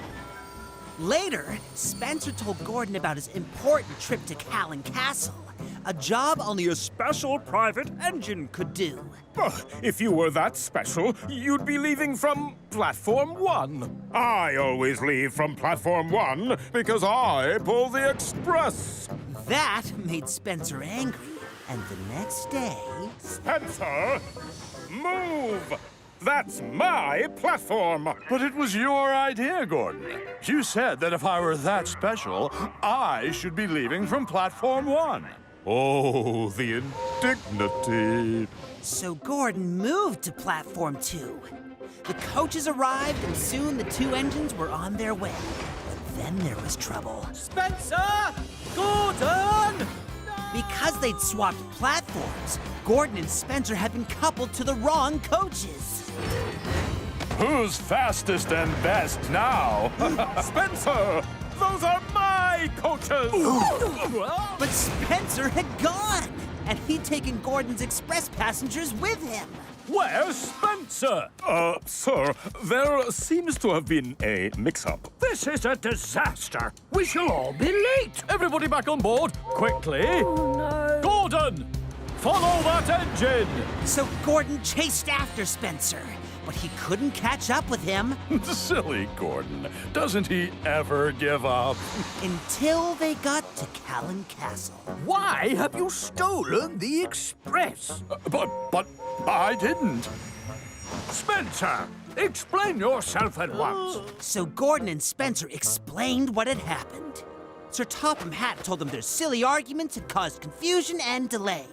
Later, Spencer told Gordon about his important trip to Callan Castle, a job only a special private engine could do. If you were that special, you'd be leaving from Platform 1. I always leave from Platform 1 because I pull the express. That made Spencer angry, and the next day... Spencer, move! That's my platform! But it was your idea, Gordon. You said that if I were that special, I should be leaving from Platform 1. Oh, the indignity. So Gordon moved to Platform 2. The coaches arrived, and soon the two engines were on their way. But then there was trouble. Spencer! Gordon! Because they'd swapped platforms, Gordon and Spencer had been coupled to the wrong coaches. Who's fastest and best now? Spencer! Those are my coaches! But Spencer had gone, and he'd taken Gordon's express passengers with him. Where's Spencer? Sir, there seems to have been a mix-up. This is a disaster. We shall all be late. Everybody back on board, quickly. Oh, no. Gordon, follow that engine. So Gordon chased after Spencer. but he couldn't catch up with him. Silly Gordon. Doesn't he ever give up? Until they got to Callan Castle. Why have you stolen the express? But I didn't. Spencer, explain yourself at once. So Gordon and Spencer explained what had happened. Sir Topham Hatt told them their silly arguments had caused confusion and delay.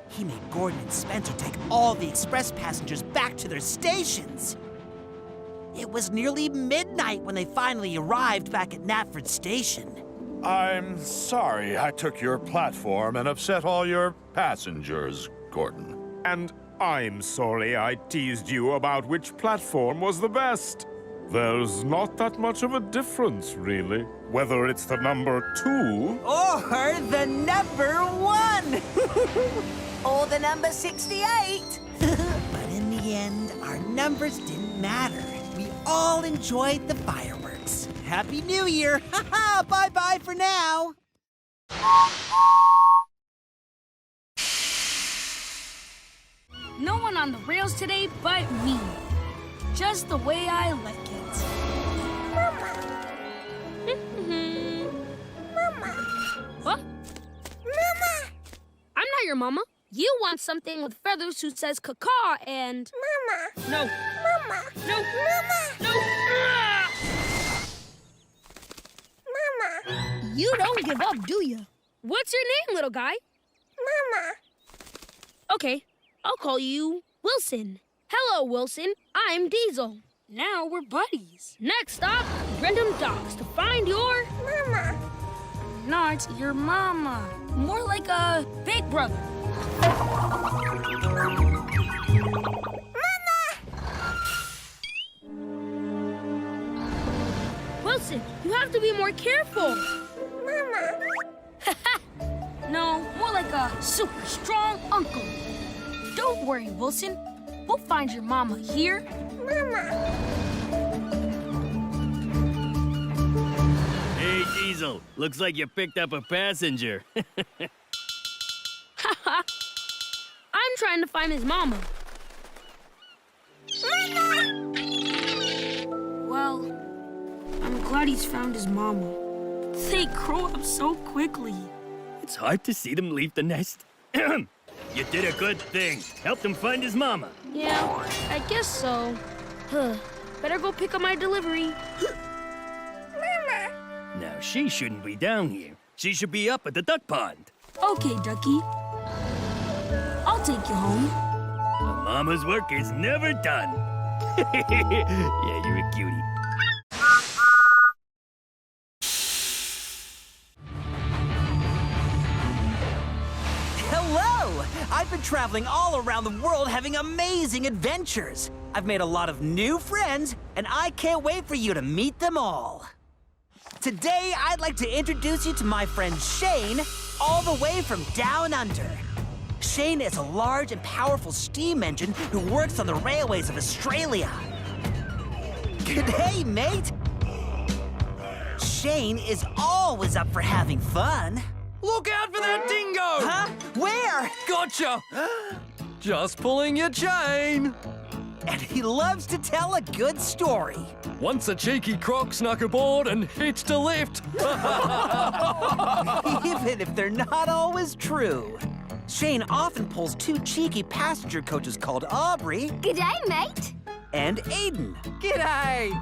He made Gordon and Spencer take all the express passengers back to their stations. It was nearly midnight when they finally arrived back at Knapford Station. I'm sorry I took your platform and upset all your passengers, Gordon. And I'm sorry I teased you about which platform was the best. There's not that much of a difference, really. Whether it's the number 2... or the number 1! Or the number 68. But in the end, our numbers didn't matter. We all enjoyed the fireworks. Happy New Year! Haha! Bye-bye for now! No one on the rails today but me. Just the way I like it. Mama. What? Mama. I'm not your mama. You want something with feathers who says caca and... Mama. No. Mama. No. Mama. No. Mama. You don't give up, do you? What's your name, little guy? Mama. Okay, I'll call you Wilson. Hello, Wilson. I'm Diesel. Now we're buddies. Next stop, Random Dogs to find your... Mama. Not your mama. More like a big brother. Wilson, you have to be more careful. Mama. No, more like a super strong uncle. Don't worry, Wilson. We'll find your mama here. Mama. Hey, Diesel. Looks like you picked up a passenger. I'm trying to find his mama. Mama. Well, I'm glad he's found his mama. They grow up so quickly. It's hard to see them leave the nest. You did a good thing. Helped him find his mama. Yeah, I guess so. Better go pick up my delivery. Mama. Now, she shouldn't be down here. She should be up at the duck pond. Okay, Ducky. I'll take you home. A mama's work is never done. Yeah, you're a cutie. Hello! I've been traveling all around the world having amazing adventures. I've made a lot of new friends, and I can't wait for you to meet them all. Today, I'd like to introduce you to my friend Shane, all the way from down under. Shane is a large and powerful steam engine who works on the railways of Australia. G'day, mate! Shane is always up for having fun. Look out for that dingo! Huh? Where? Gotcha! Just pulling your chain. And he loves to tell a good story. Once a cheeky croc snuck aboard and hitched a lift. Even if they're not always true. Shane often pulls two cheeky passenger coaches called Aubrey. G'day, mate. And Aiden. G'day!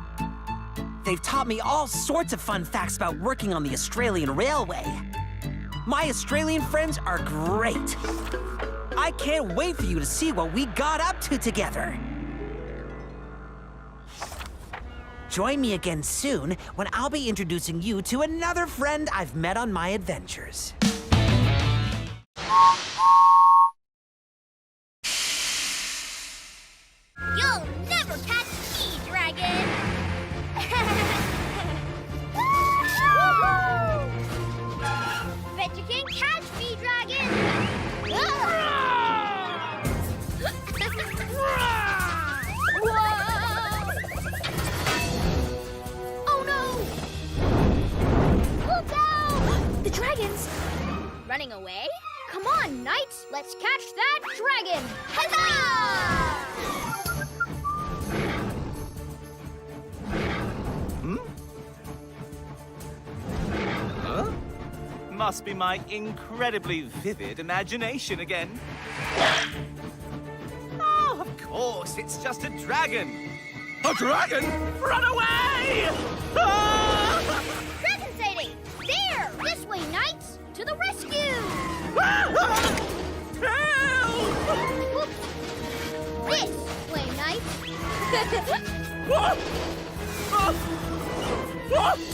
They've taught me all sorts of fun facts about working on the Australian Railway. My Australian friends are great. I can't wait for you to see what we got up to together. Join me again soon when I'll be introducing you to another friend I've met on my adventures. You'll never catch me, dragon. Bet you can catch me, dragon. Oh no! Look out! The dragons! Running away? Come on, knights! Let's catch that dragon! Huzzah! must be my incredibly vivid imagination again. Oh, of course, it's just a dragon. A dragon? Run away! Ah! Dragon sighting! There! This way, knights! To the rescue! Whoops. This way, knights!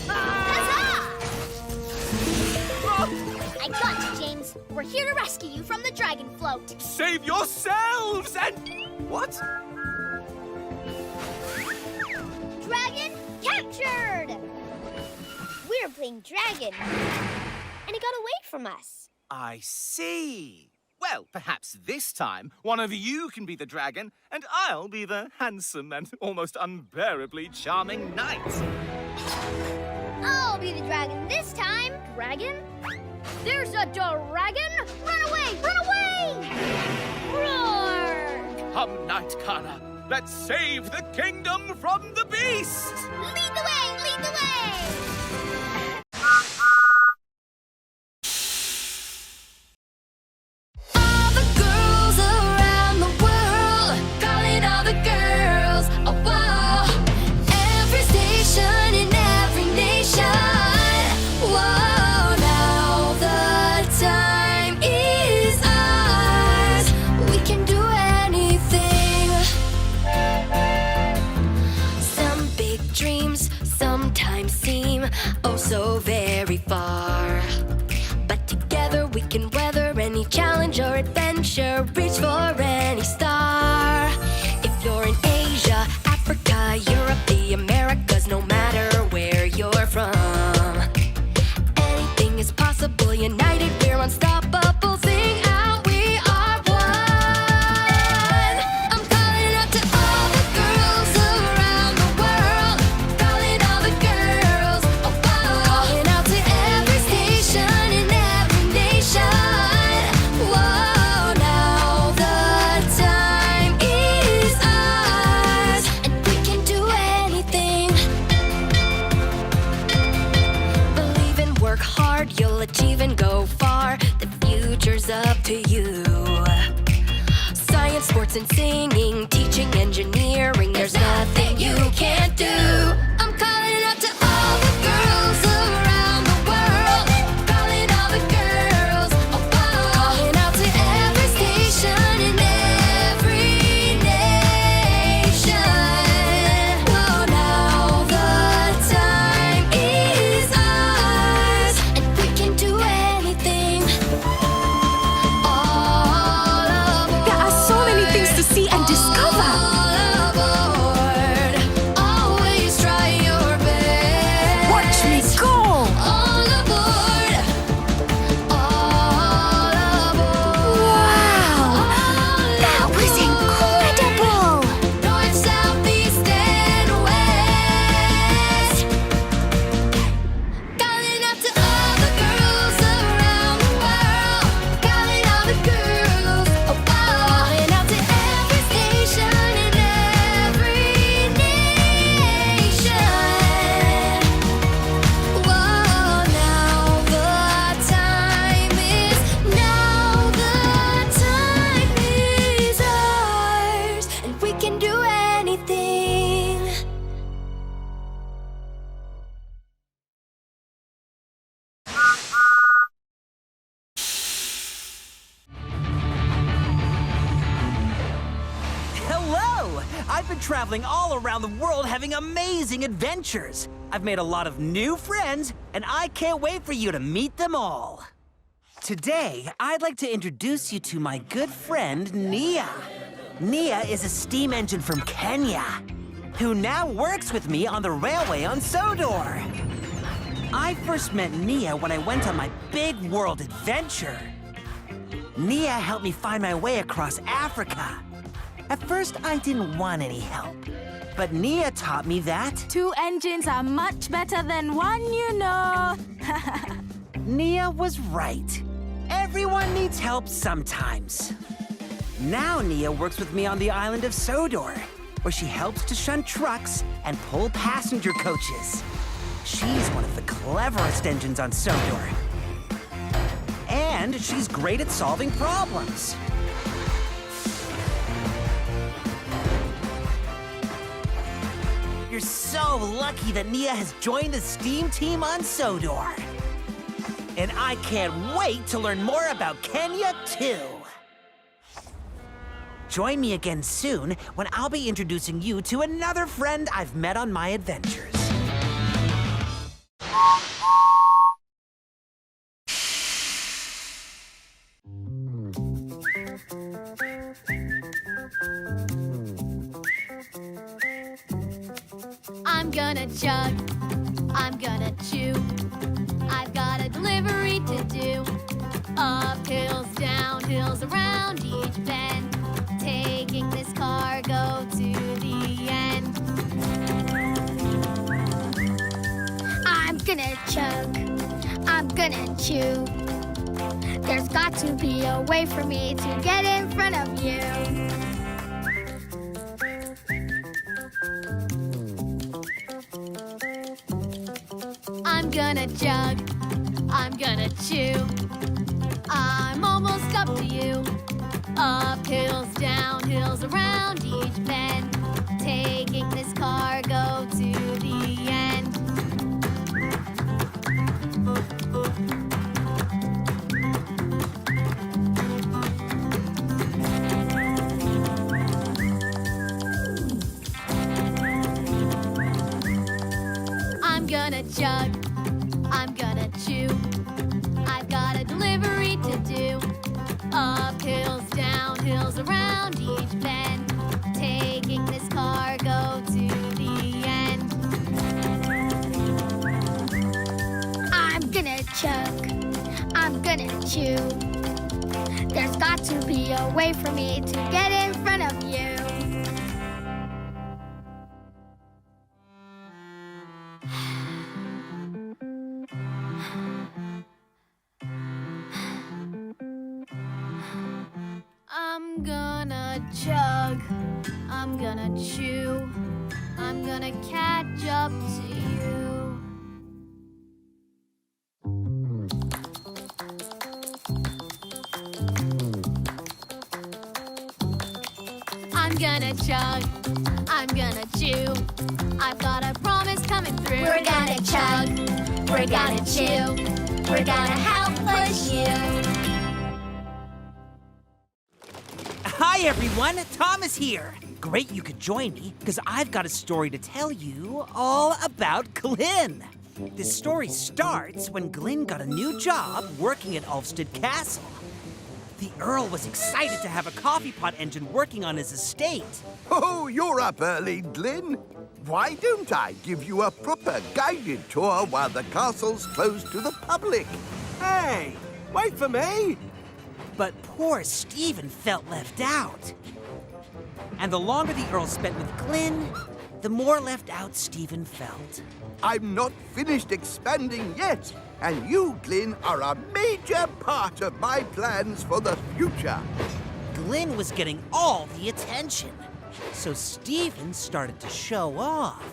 Huzzah! I got you, James. We're here to rescue you from the dragon float. Save yourselves and... What? Dragon captured! We're playing dragon. And it got away from us. I see. Well, perhaps this time one of you can be the dragon and I'll be the handsome and almost unbearably charming knight. I'll be the dragon this time. Dragon? There's a dragon! Run away! Run away! Roar! Come, Knight Kana. Let's save the kingdom from the beast! Lead the way! Lead the way! All the girls around the world, calling all the girls, oh whoa. Every station in every nation, whoa. Now the time is ours. We can do anything. Some big dreams sometimes seem oh so very far. But together we can weather any challenge or adventure, reach for any star. If you're in Asia, Africa, Europe, the Americas, no matter where you're from, anything is possible. United, we're unstoppable. Sing out, we are one. I'm calling out to all the girls around the world, calling all the girls, oh whoa. Calling out to every station in every nation, whoa. Now the time is ours, and we can do anything. Believe and work hard, you'll achieve and go far. The future's up to you. Science, sports, and singing, teaching, engineering, there's nothing you can't do. I'm calling out to all the girls around the world, calling all the girls, oh whoa. Calling out to every station in every nation, whoa. Now the time is ours, and we can do anything. All aboard. There are so many things to see and discover. All aboard. Always try your best. Watch me go. All aboard. All aboard. Wow. That was incredible. North, south, east, and west. Calling out to all the girls around the world. Calling all the girls, oh whoa. Calling out to every station in every nation. Whoa, now the time is ours, and we can do anything. Hello! I've been traveling all around the world having amazing adventures. I've made a lot of new friends, and I can't wait for you to meet them all. Today, I'd like to introduce you to my good friend, Nia. Nia is a steam engine from Kenya, who now works with me on the railway on Sodor. I first met Nia when I went on my big world adventure. Nia helped me find my way across Africa. At first, I didn't want any help, but Nia taught me that 2 engines are much better than 1, you know. Nia was right. Everyone needs help sometimes. Now Nia works with me on the island of Sodor, where she helps to shunt trucks and pull passenger coaches. She's one of the cleverest engines on Sodor. And she's great at solving problems. You're so lucky that Nia has joined the STEAM team on Sodor. And I can't wait to learn more about Kenya, too. Join me again soon when I'll be introducing you to another friend I've met on my adventures. I'm gonna chug, I'm gonna chew. I've got a delivery to do. Up hills, down hills, around each bend. Taking this cargo to the end. I'm gonna chug, I'm gonna chew. There's got to be a way for me to get in front of you. I'm gonna chug, I'm gonna chew. I'm almost up to you. Up hills, down hills, around each bend. Taking this cargo to the end. I'm gonna chug, I'm gonna chew. I've got a delivery to do. Up hills, down hills, around each bend. Taking this cargo to the end. I'm gonna chug, I'm gonna chew. There's got to be a way for me to get in front of you. I'm gonna chug, I'm gonna chew, I'm gonna catch up to you. I'm gonna chug, I'm gonna chew, I've got a promise coming through. We're gonna chug, we're gonna chew, we're gonna help push you. Hi, everyone. Thomas here. Great you could join me, because I've got a story to tell you all about Glynn. This story starts when Glynn got a new job working at Ulfstead Castle. The Earl was excited to have a coffee pot engine working on his estate. Oh, you're up early, Glynn. Why don't I give you a proper guided tour while the castle's closed to the public? Hey, wait for me. But poor Stephen felt left out. And the longer the Earl spent with Glynn, the more left out Stephen felt. I'm not finished expanding yet, and you, Glynn, are a major part of my plans for the future. Glynn was getting all the attention, so Stephen started to show off.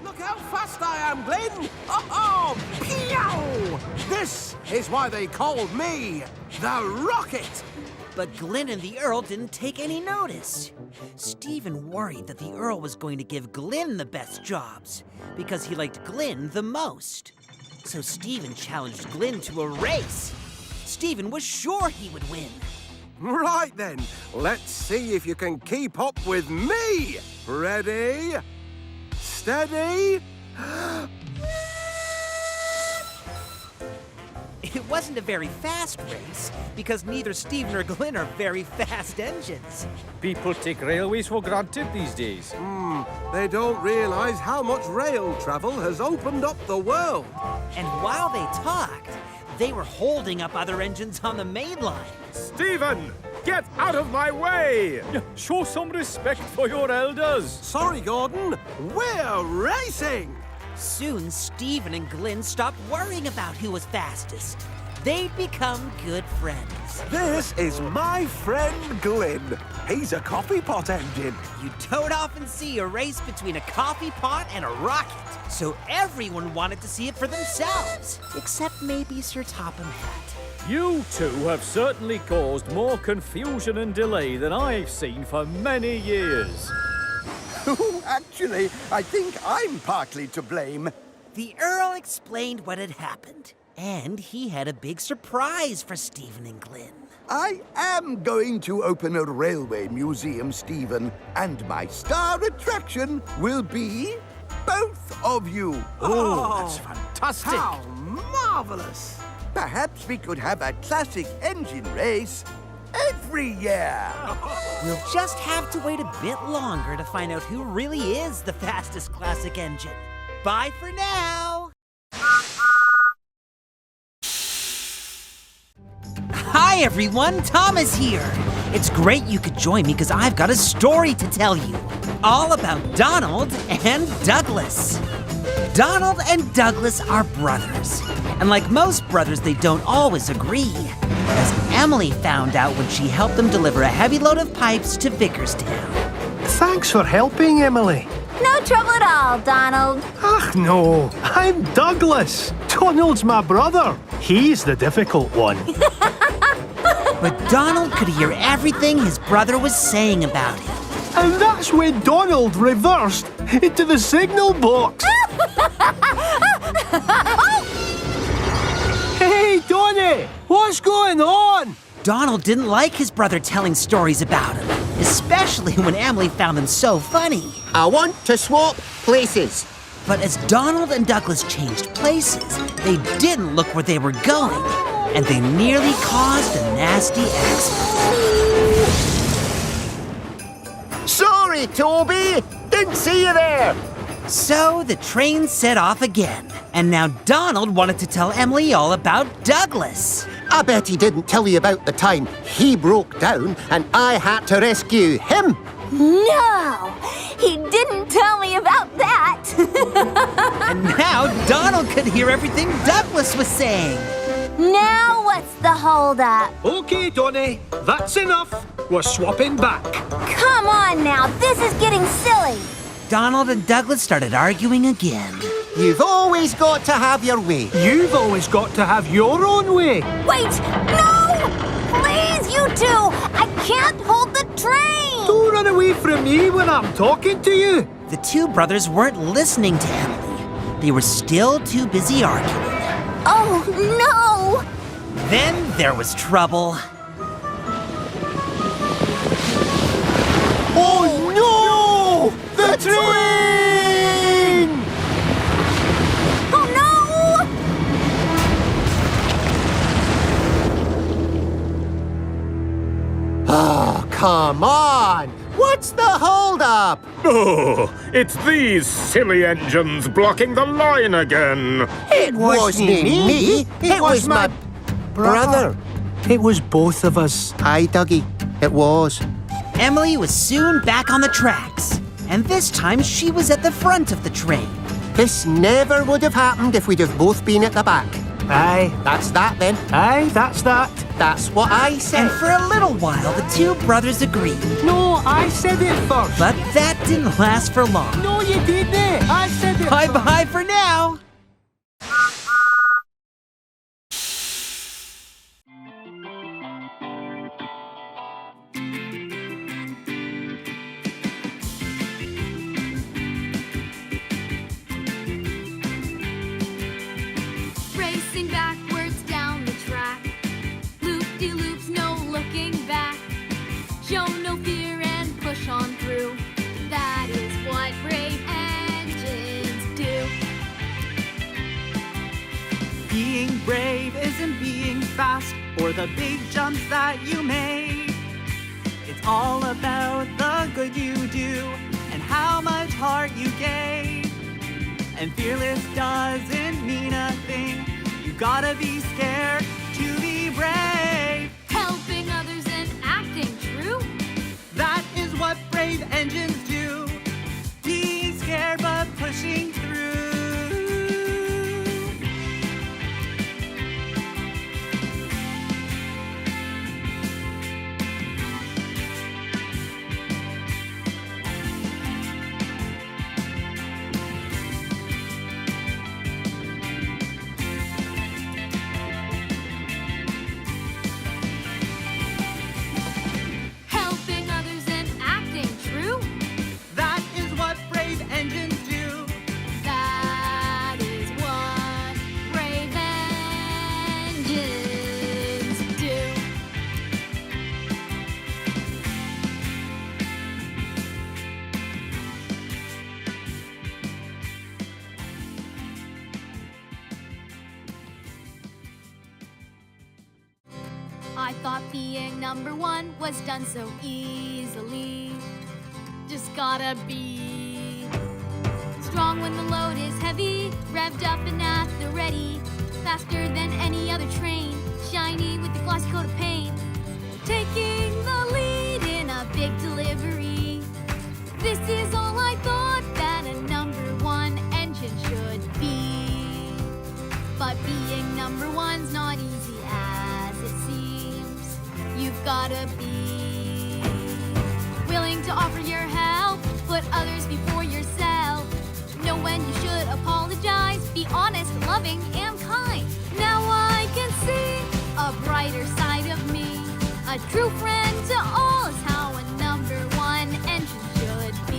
Look how fast I am, Glynn! Oh, pew! This is why they called me the Rocket! But Glynn and the Earl didn't take any notice. Stephen worried that the Earl was going to give Glynn the best jobs, because he liked Glynn the most. So Stephen challenged Glynn to a race. Stephen was sure he would win. Right then, let's see if you can keep up with me! Ready? Steady? It wasn't a very fast race, because neither Stephen or Glynn are very fast engines. People take railways for granted these days. They don't realize how much rail travel has opened up the world. And while they talked, they were holding up other engines on the main line. Stephen, get out of my way! Show some respect for your elders. Sorry, Gordon. We're racing! Soon, Stephen and Glynn stopped worrying about who was fastest. They'd become good friends. This is my friend Glynn. He's a coffee pot engine. You don't often see a race between a coffee pot and a rocket, so everyone wanted to see it for themselves, except maybe Sir Topham Hatt. You two have certainly caused more confusion and delay than I've seen for many years. Actually, I think I'm partly to blame. The Earl explained what had happened, and he had a big surprise for Stephen and Glyn. I am going to open a railway museum, Stephen, and my star attraction will be both of you. Oh, that's fantastic. How marvelous. Perhaps we could have a classic engine race every year. We'll just have to wait a bit longer to find out who really is the fastest classic engine. Bye for now. Hi everyone, Thomas here. It's great you could join me because I've got a story to tell you. All about Donald and Douglas. Donald and Douglas are brothers. And like most brothers, they don't always agree. As Emily found out when she helped them deliver a heavy load of pipes to Vickerstown. Thanks for helping, Emily. No trouble at all, Donald. Ach, no. I'm Douglas. Donald's my brother. He's the difficult one. But Donald could hear everything his brother was saying about him. And that's when Donald reversed into the signal box. Hey, Donnie! What's going on? Donald didn't like his brother telling stories about him, especially when Emily found them so funny. I want to swap places. But as Donald and Douglas changed places, they didn't look where they were going, and they nearly caused a nasty accident. Sorry, Toby! Didn't see you there! So the train set off again, and now Donald wanted to tell Emily all about Douglas. I bet he didn't tell you about the time he broke down and I had to rescue him. No, he didn't tell me about that. And now Donald could hear everything Douglas was saying. Now what's the holdup? Okay, Donnie, that's enough. We're swapping back. Come on now, this is getting silly. Donald and Douglas started arguing again. You've always got to have your way. You've always got to have your own way. Wait, no! Please, you two! I can't hold the train! Don't run away from me when I'm talking to you. The two brothers weren't listening to Emily. They were still too busy arguing. Oh, no! Then there was trouble. Oh, no! The train! Oh, no! Oh, come on! What's the holdup? Oh, it's these silly engines blocking the line again. It wasn't me. It was my brother. It was both of us. Aye, Dougie. It was. Emily was soon back on the tracks, and this time she was at the front of the train. This never would have happened if we'd have both been at the back. Aye. That's that, then. Aye, that's that. That's what I said. And for a little while, the two brothers agreed. No, I said it first. But that didn't last for long. No, you didn't. I said it first. Bye-bye for now. Racing backwards down the track. Loop-de-loops, no looking back. Show no fear and push on through. That is what brave engines do. Being brave isn't being fast or the big jumps that you make. It's all about the good you do and how much heart you gave. And fearless doesn't mean a thing. You gotta be scared to be brave. Helping others and acting true. That is what brave engines do. Being scared but pushing through. I thought being number one was done so easily. Just gotta be strong when the load is heavy, revved up and at the ready, faster than any other train, shiny with the glossy coat of paint, taking the lead in a big delivery. This is all I thought that a number one engine should be. But being number one's not easy as it seems. You've gotta be willing to offer your help, put others before yourself. Know when you should apologize, be honest, loving, and kind. Now I can see a brighter side of me. A true friend to all is how a number one engine should be.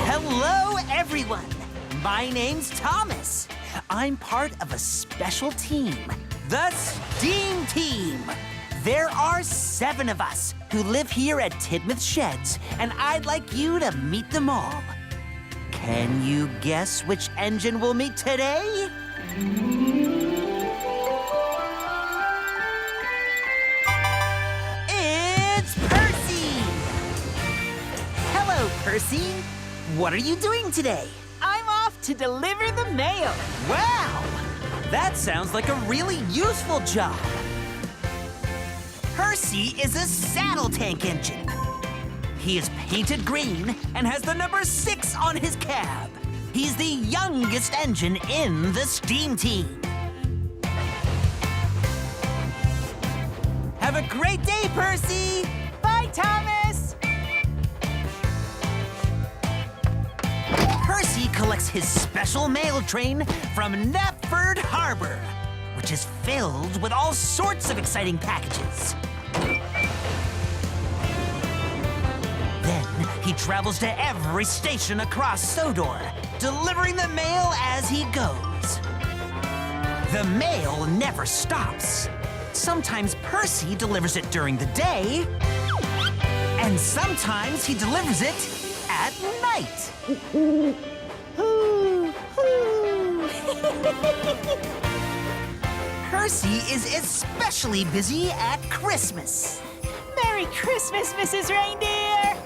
Hello, everyone. My name's Thomas. I'm part of a special team, the Steam Team. There are 7 of us who live here at Tidmouth Sheds, and I'd like you to meet them all. Can you guess which engine we'll meet today? It's Percy! Hello, Percy. What are you doing today? I'm off to deliver the mail. Wow! That sounds like a really useful job. Percy is a saddle tank engine. He is painted green and has the number 6 on his cab. He's the youngest engine in the Steam Team. Have a great day, Percy! Bye, Thomas! Percy collects his special mail train from Knapford Harbor, which is filled with all sorts of exciting packages. Then he travels to every station across Sodor, delivering the mail as he goes. The mail never stops. Sometimes Percy delivers it during the day, and sometimes he delivers it at night. Percy is especially busy at Christmas. Merry Christmas, Mrs. Reindeer!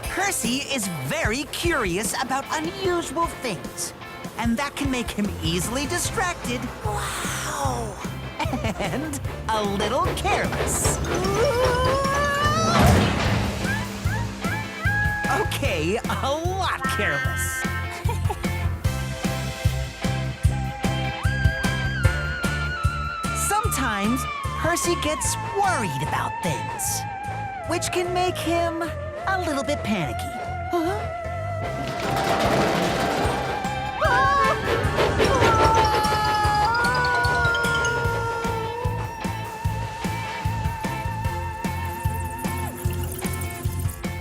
Percy is very curious about unusual things, and that can make him easily distracted. Wow! And a little careless. Okay, a lot careless. Sometimes Percy gets worried about things, which can make him a little bit panicky.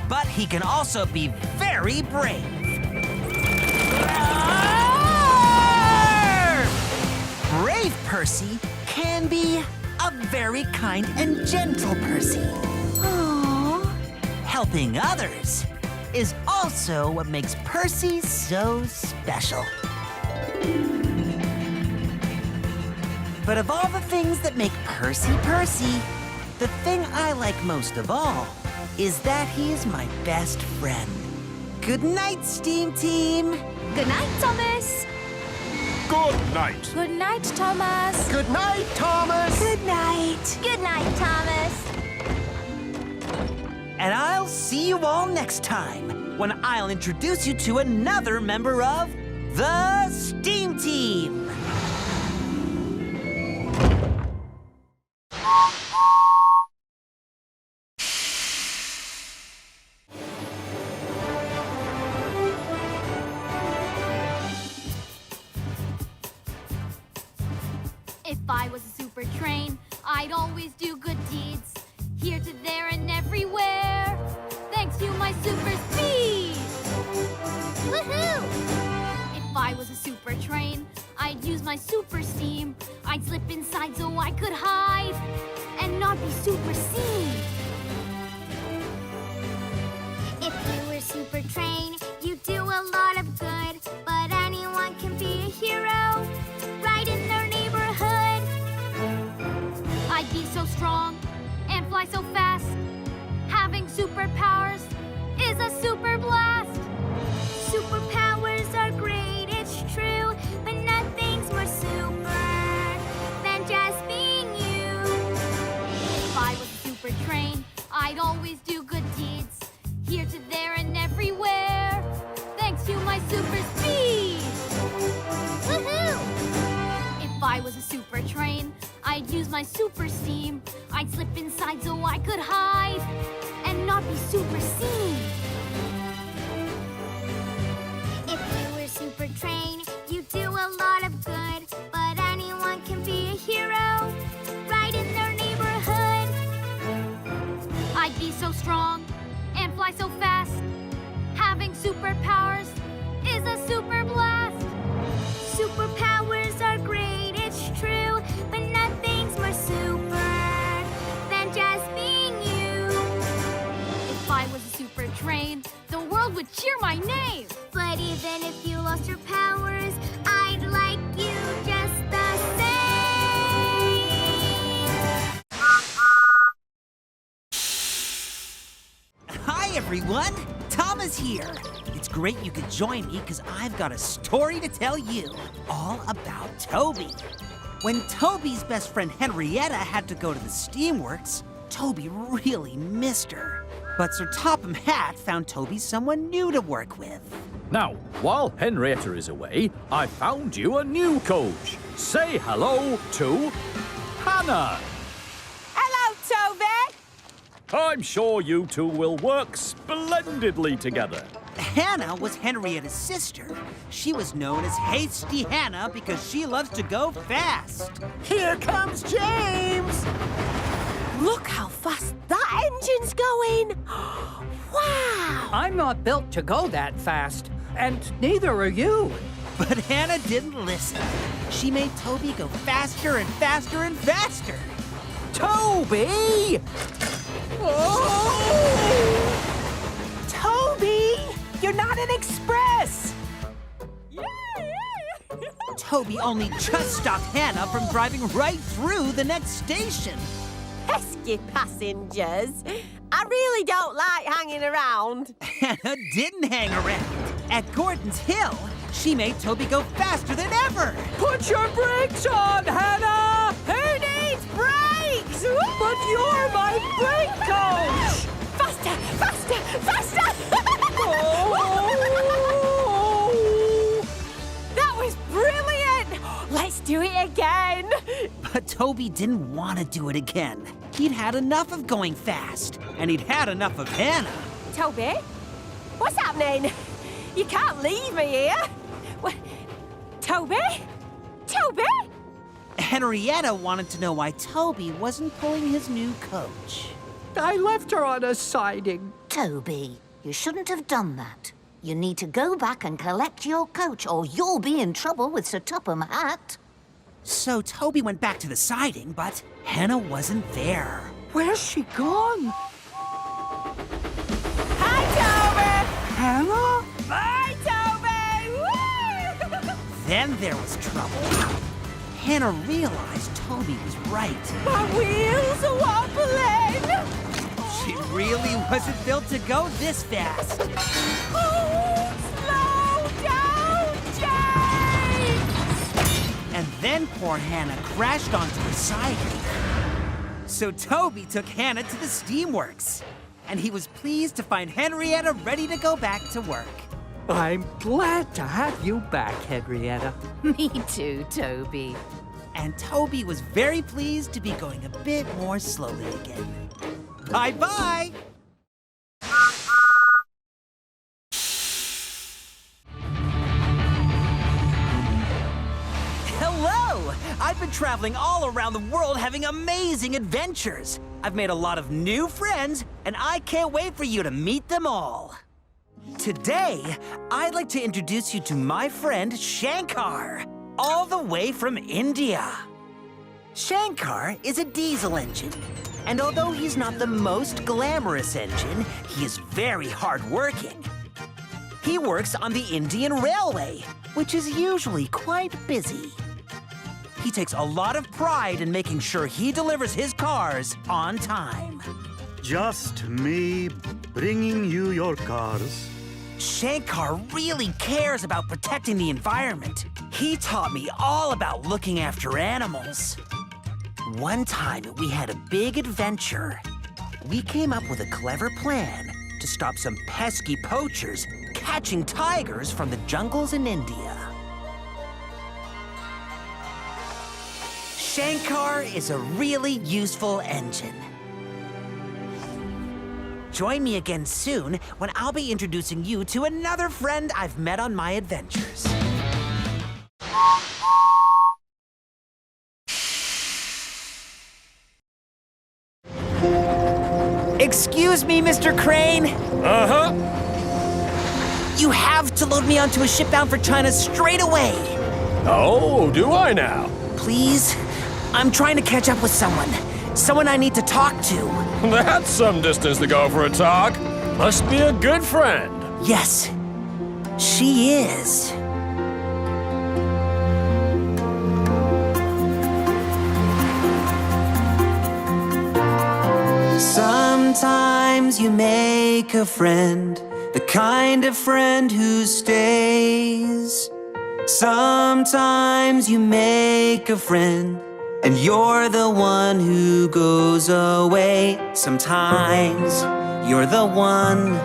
But he can also be very brave. Brave Percy can be a very kind and gentle Percy. Aww. Helping others is also what makes Percy so special. But of all the things that make Percy Percy, the thing I like most of all is that he's my best friend. Good night, Steam Team. Good night, Thomas. Good Good night. Good night, Thomas. Good night, Thomas. Good night. Good night, Thomas. And I'll see you all next time when I'll introduce you to another member of the Steam Team. If I was a super train, I'd always do good deeds. Here to there and everywhere. Thanks to my super speed. Woohoo! If I was a super train, I'd use my super steam. I'd slip inside so I could hide and not be super seen. If you were super train, you do a lot of good. But anyone can be a hero, right in their neighborhood. I'd be so strong and fly so fast. Having superpowers is a super blast. Superpowers are great, it's true, but nothing's more super than just being you. If I was a super train, I'd always do good deeds. Here to there and everywhere. Thanks to my super speed. Woohoo! If I was a super train, I'd use my super steam. I'd slip inside so I could hide and not be super seen. If you were super train, you do a lot of good. But anyone can be a hero, right in their neighborhood. I'd be so strong and fly so fast. Having superpowers is a super blast. Superpowers are great, it's true, but nothing's more super than just being you. If I was a super train, the world would cheer my name. But even if you lost your powers, I'd like you just the same. Hi, everyone. Thomas here. It's great you could join me because I've got a story to tell you all about Toby. When Toby's best friend Henrietta had to go to the steamworks, Toby really missed her. But Sir Topham Hatt found Toby someone new to work with. Now, while Henrietta is away, I found you a new coach. Say hello to Hannah. Hello, Toby. I'm sure you two will work splendidly together. Hannah was Henrietta's sister. She was known as Hasty Hannah because she loves to go fast. Here comes James! Look how fast that engine's going. Wow! I'm not built to go that fast, and neither are you. But Hannah didn't listen. She made Toby go faster and faster and faster. Toby! Oh! Toby! You're not an express! Toby only just stopped Hannah from driving right through the next station. Pesky passengers. I really don't like hanging around. Hannah didn't hang around. At Gordon's Hill, she made Toby go faster than ever. Put your brakes on, Hannah! Who needs brakes? But you're my brake coach! Faster, faster, faster! That was brilliant! Let's do it again! But Toby didn't want to do it again. He'd had enough of going fast, and he'd had enough of Hannah. Toby? What's happening? You can't leave me here. What? Toby? Toby? Henrietta wanted to know why Toby wasn't pulling his new coach. I left her on a siding. Toby, you shouldn't have done that. You need to go back and collect your coach, or you'll be in trouble with Sir Topham Hatt. So Toby went back to the siding, but Hannah wasn't there. Where's she gone? Hi, Toby! Hannah? Bye, Toby! Woo! Then there was trouble. Hannah realized Toby was right. My wheels are wobbling! She really wasn't built to go this fast. Oh, slow down, James! Then poor Hannah crashed onto the siding. So Toby took Hannah to the steamworks, and he was pleased to find Henrietta ready to go back to work. I'm glad to have you back, Henrietta. Me too, Toby. And Toby was very pleased to be going a bit more slowly again. Bye-bye! Hello! I've been traveling all around the world having amazing adventures. I've made a lot of new friends, and I can't wait for you to meet them all. Today, I'd like to introduce you to my friend Shankar, all the way from India. Shankar is a diesel engine, and although he's not the most glamorous engine, he is very hardworking. He works on the Indian Railway, which is usually quite busy. He takes a lot of pride in making sure he delivers his cars on time. Just me bringing you your cars. Shankar really cares about protecting the environment. He taught me all about looking after animals. One time, we had a big adventure. We came up with a clever plan to stop some pesky poachers catching tigers from the jungles in India. Shankar is a really useful engine. Join me again soon when I'll be introducing you to another friend I've met on my adventures. Excuse me, Mr. Crane? Uh-huh. You have to load me onto a ship bound for China straight away. Oh, do I now? Please? I'm trying to catch up with someone. Someone I need to talk to. That's some distance to go for a talk. Must be a good friend. Yes, she is. Sometimes you make a friend, the kind of friend who stays. Sometimes you make a friend, and you're the one who goes away. Sometimes you're the one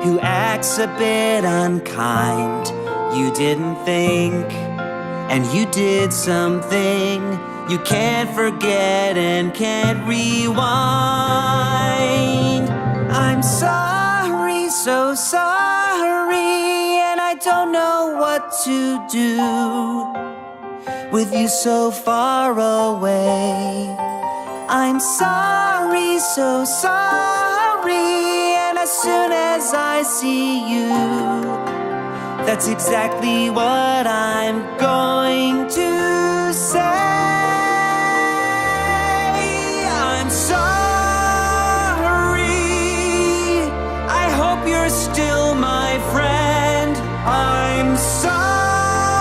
who acts a bit unkind. You didn't think, and you did something you can't forget and can't rewind. I'm sorry, so sorry, and I don't know what to do with you so far away. I'm sorry, so sorry, and as soon as I see you, that's exactly what I'm going to say. I'm sorry, I hope you're still my friend. I'm sorry,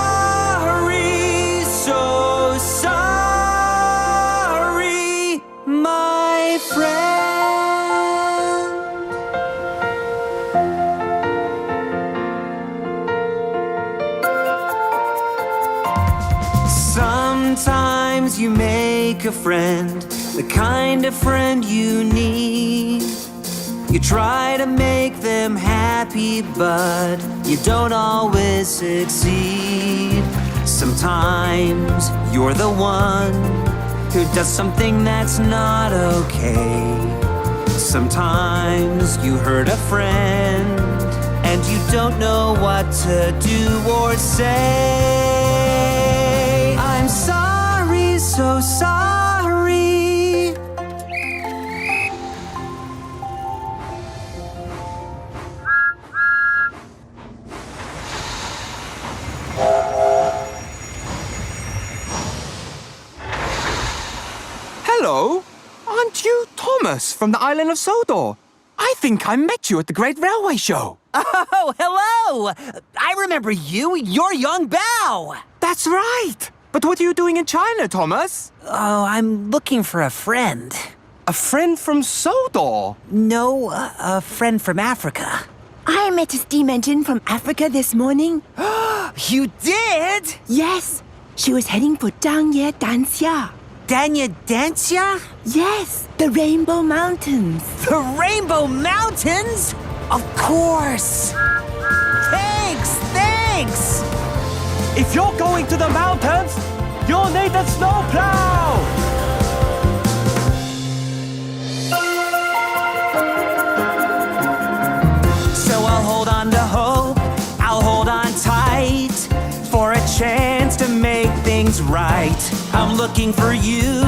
so sorry, my friend. Sometimes you make a friend, the kind of friend you need. You try to make them happy, but you don't always succeed. Sometimes you're the one who does something that's not okay. Sometimes you hurt a friend, and you don't know what to do or say. I'm sorry, so sorry. Hello, aren't you Thomas from the island of Sodor? I think I met you at the Great Railway Show. Oh, hello! I remember you. You're young Beau. That's right. But what are you doing in China, Thomas? Oh, I'm looking for a friend. A friend from Sodor? No, a friend from Africa. I met a steam engine from Africa this morning. You did? Yes. She was heading for Danya Dancia. Danya Dancia? Yes, the Rainbow Mountains. The Rainbow Mountains? Of course! Thanks! If you're going to the mountains, you'll need a snowplow! So I'll hold on to hope, I'll hold on tight for a chance to make things right. I'm looking for you,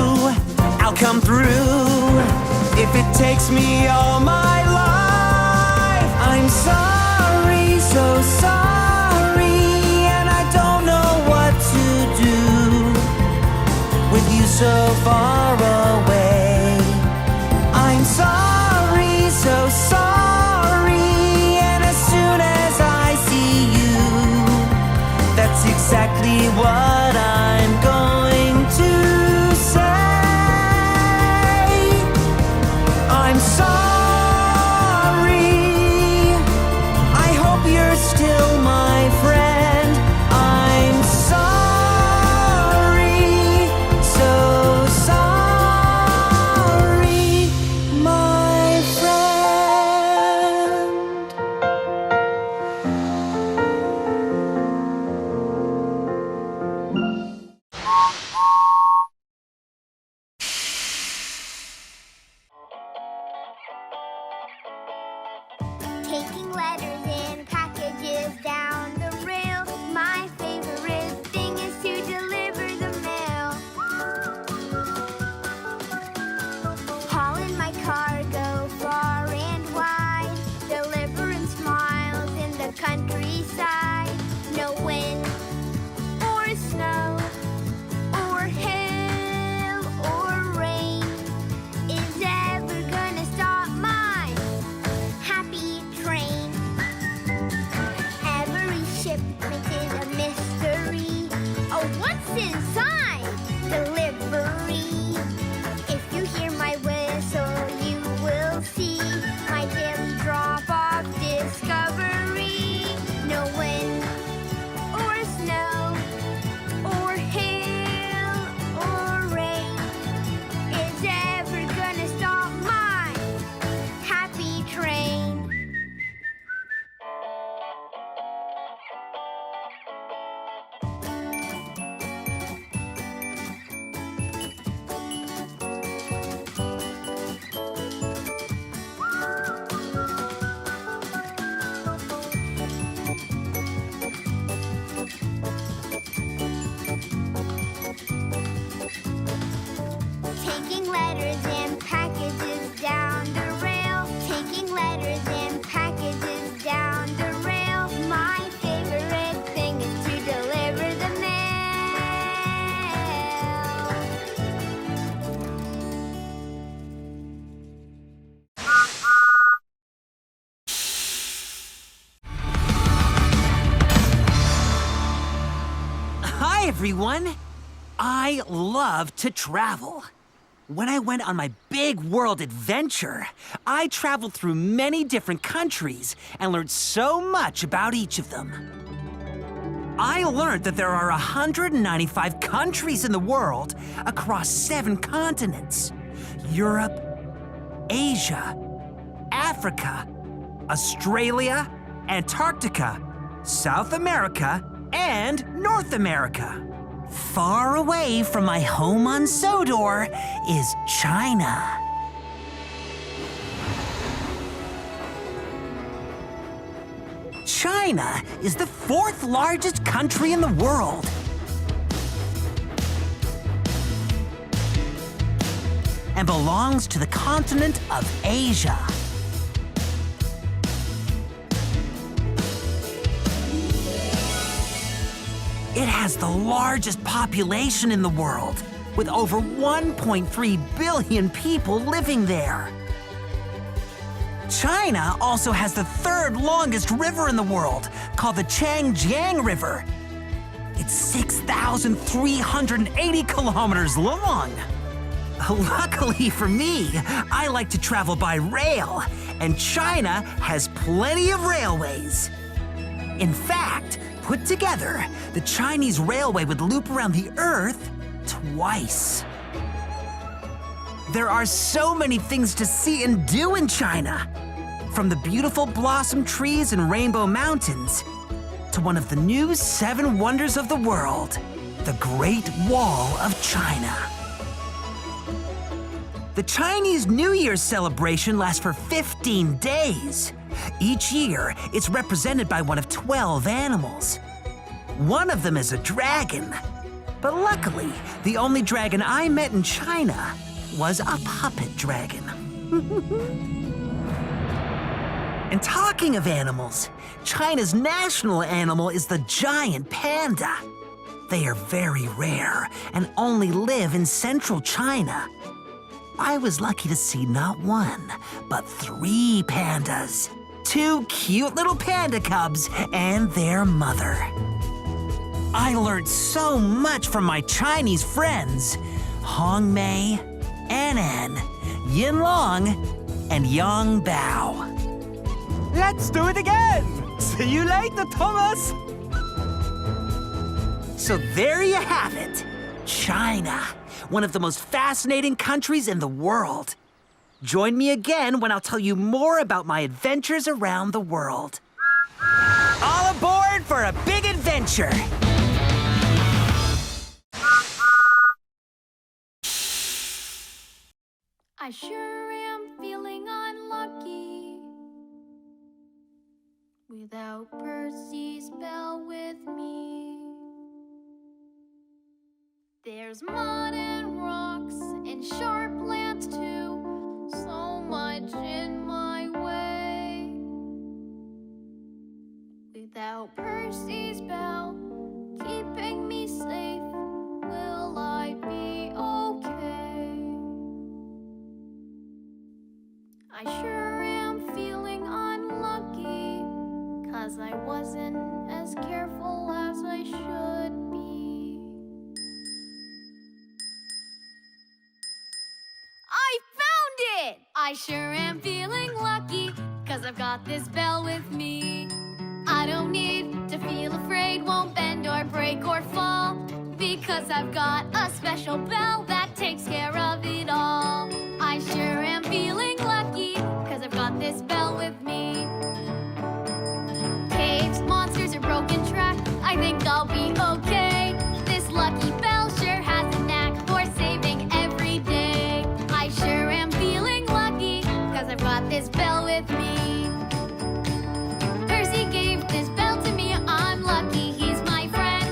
I'll come through if it takes me all my life. I'm sorry, so sorry, and I don't know what to do with you so far away. I'm sorry, so sorry, and as soon as I see you, that's exactly what I'm going to say. I'm sorry. I hope you're still my friend. I'm sorry. So sorry, my friend. Taking letters in packages down the rail. My favorite thing is to deliver the mail. Hauling my cargo far and wide. Delivering smiles in the countryside. No wind or snow or hail or rain is ever gonna stop my happy train. Every shipment is a mystery. Oh, what's inside? Delivery. If you hear my whistle, you will see my daily drop-off discovery. No wind or snow or hail or rain is ever gonna stop my happy train. Taking letters and packages down the rail. Taking letters and packages down the rail. My favorite thing is to deliver the mail. Hi, everyone! I love to travel. When I went on my big world adventure, I traveled through many different countries and learned so much about each of them. I learned that there are 195 countries in the world across 7 continents: Europe, Asia, Africa, Australia, Antarctica, South America, and North America. Far away from my home on Sodor is China. China is the 4th largest country in the world. And belongs to the continent of Asia. It has the largest population in the world, with over 1.3 billion people living there. China also has the 3rd longest river in the world, called the Changjiang River. It's 6,380 kilometers long. Luckily for me, I like to travel by rail, and China has plenty of railways. In fact, Put together, the Chinese railway would loop around the Earth twice. There are so many things to see and do in China. From the beautiful blossom trees and rainbow mountains to one of the new 7 wonders of the world, the Great Wall of China. The Chinese New Year celebration lasts for 15 days. Each year, it's represented by one of 12 animals. One of them is a dragon. But luckily, the only dragon I met in China was a puppet dragon. And talking of animals, China's national animal is the giant panda. They are very rare and only live in central China. I was lucky to see not 1, but 3 pandas. 2 cute little panda cubs and their mother. I learned so much from my Chinese friends, Hong Mei, Anan, Yin Long, and Yang Bao. Let's do it again! See you later, Thomas! So there you have it, China, one of the most fascinating countries in the world. Join me again when I'll tell you more about my adventures around the world. All aboard for a big adventure! I sure am feeling unlucky without Percy's bell with me. There's mud and rocks and sharp lands too, so much in my way. Without Percy's bell keeping me safe, will I be okay? I sure am feeling unlucky, 'cause I wasn't as careful as I should be. I found it! I sure am feeling lucky, 'cause I've got this bell with me. I don't need to feel afraid, won't bend or break or fall, because I've got a special bell that takes care of it all. I sure am feeling lucky, 'cause I've got this bell with me. Caves, monsters, or broken track, I think I'll be okay. This lucky bell sure has a knack for saving every day. I sure am feeling lucky, 'cause I've got this bell with me. Percy gave this bell to me, I'm lucky he's my friend,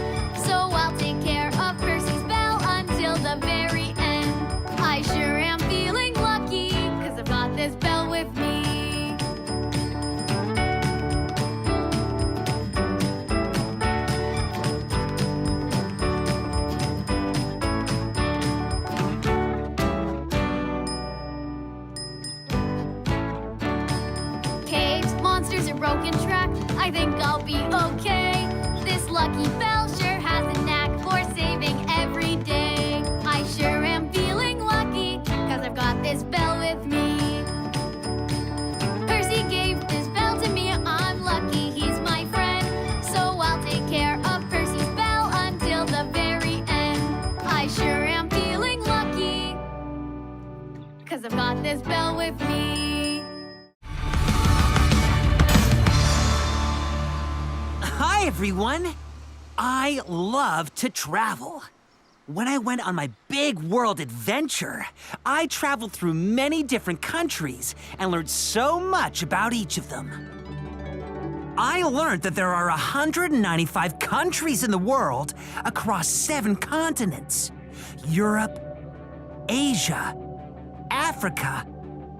so I'll take care of Percy's bell until the very end. I sure am feeling lucky, 'cause I've got this bell with me. Caves, monsters, or broken track, I think I'll be okay. This lucky bell sure has a knack for saving every day. I sure am feeling lucky, 'cause I've got this bell with me. Percy gave this bell to me, I'm lucky he's my friend, so I'll take care of Percy's bell until the very end. I sure am feeling lucky, 'cause I've got this bell with me. Hi, everyone. I love to travel. When I went on my big world adventure, I traveled through many different countries and learned so much about each of them. I learned that there are 195 countries in the world across 7 continents: Europe, Asia, Africa,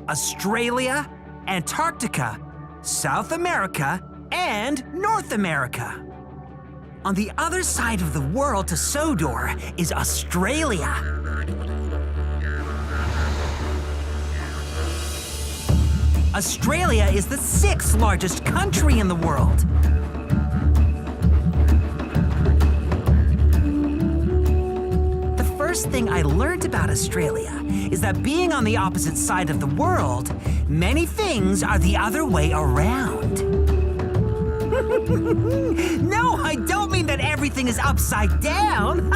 Australia, Antarctica, South America, and North America. On the other side of the world to Sodor is Australia. Australia is the 6th largest country in the world. The first thing I learned about Australia is that being on the opposite side of the world, many things are the other way around. No, I when everything is upside down.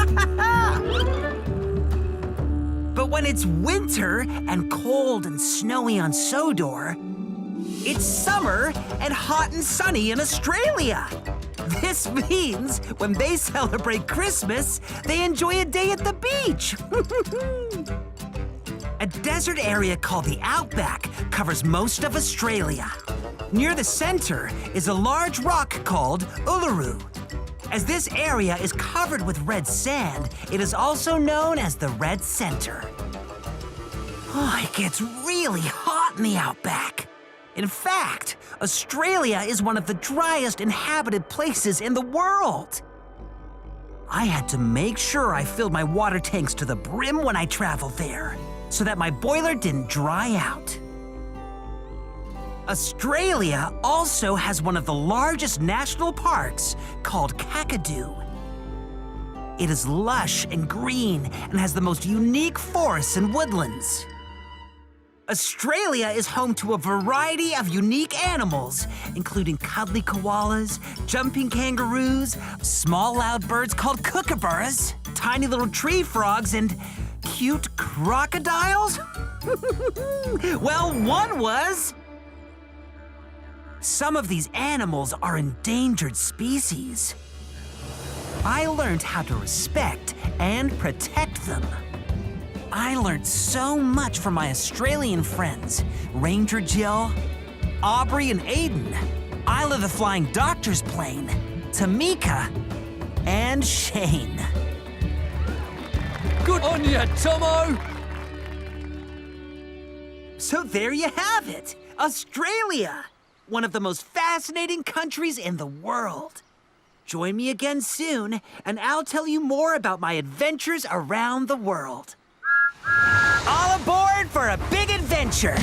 But when it's winter and cold and snowy on Sodor, it's summer and hot and sunny in Australia. This means when they celebrate Christmas, they enjoy a day at the beach. A desert area called the Outback covers most of Australia. Near the center is a large rock called Uluru. As this area is covered with red sand, it is also known as the Red Center. Oh, it gets really hot in the Outback. In fact, Australia is one of the driest inhabited places in the world. I had to make sure I filled my water tanks to the brim when I traveled there, so that my boiler didn't dry out. Australia also has one of the largest national parks called Kakadu. It is lush and green and has the most unique forests and woodlands. Australia is home to a variety of unique animals, including cuddly koalas, jumping kangaroos, small loud birds called kookaburras, tiny little tree frogs, and cute crocodiles? Well, one was. Some of these animals are endangered species. I learned how to respect and protect them. I learned so much from my Australian friends, Ranger Jill, Aubrey and Aiden, Isla the Flying Doctor's Plane, Tamika, and Shane. Good on you, Tomo! So there you have it, Australia, one of the most fascinating countries in the world. Join me again soon, and I'll tell you more about my adventures around the world. All aboard for a big adventure!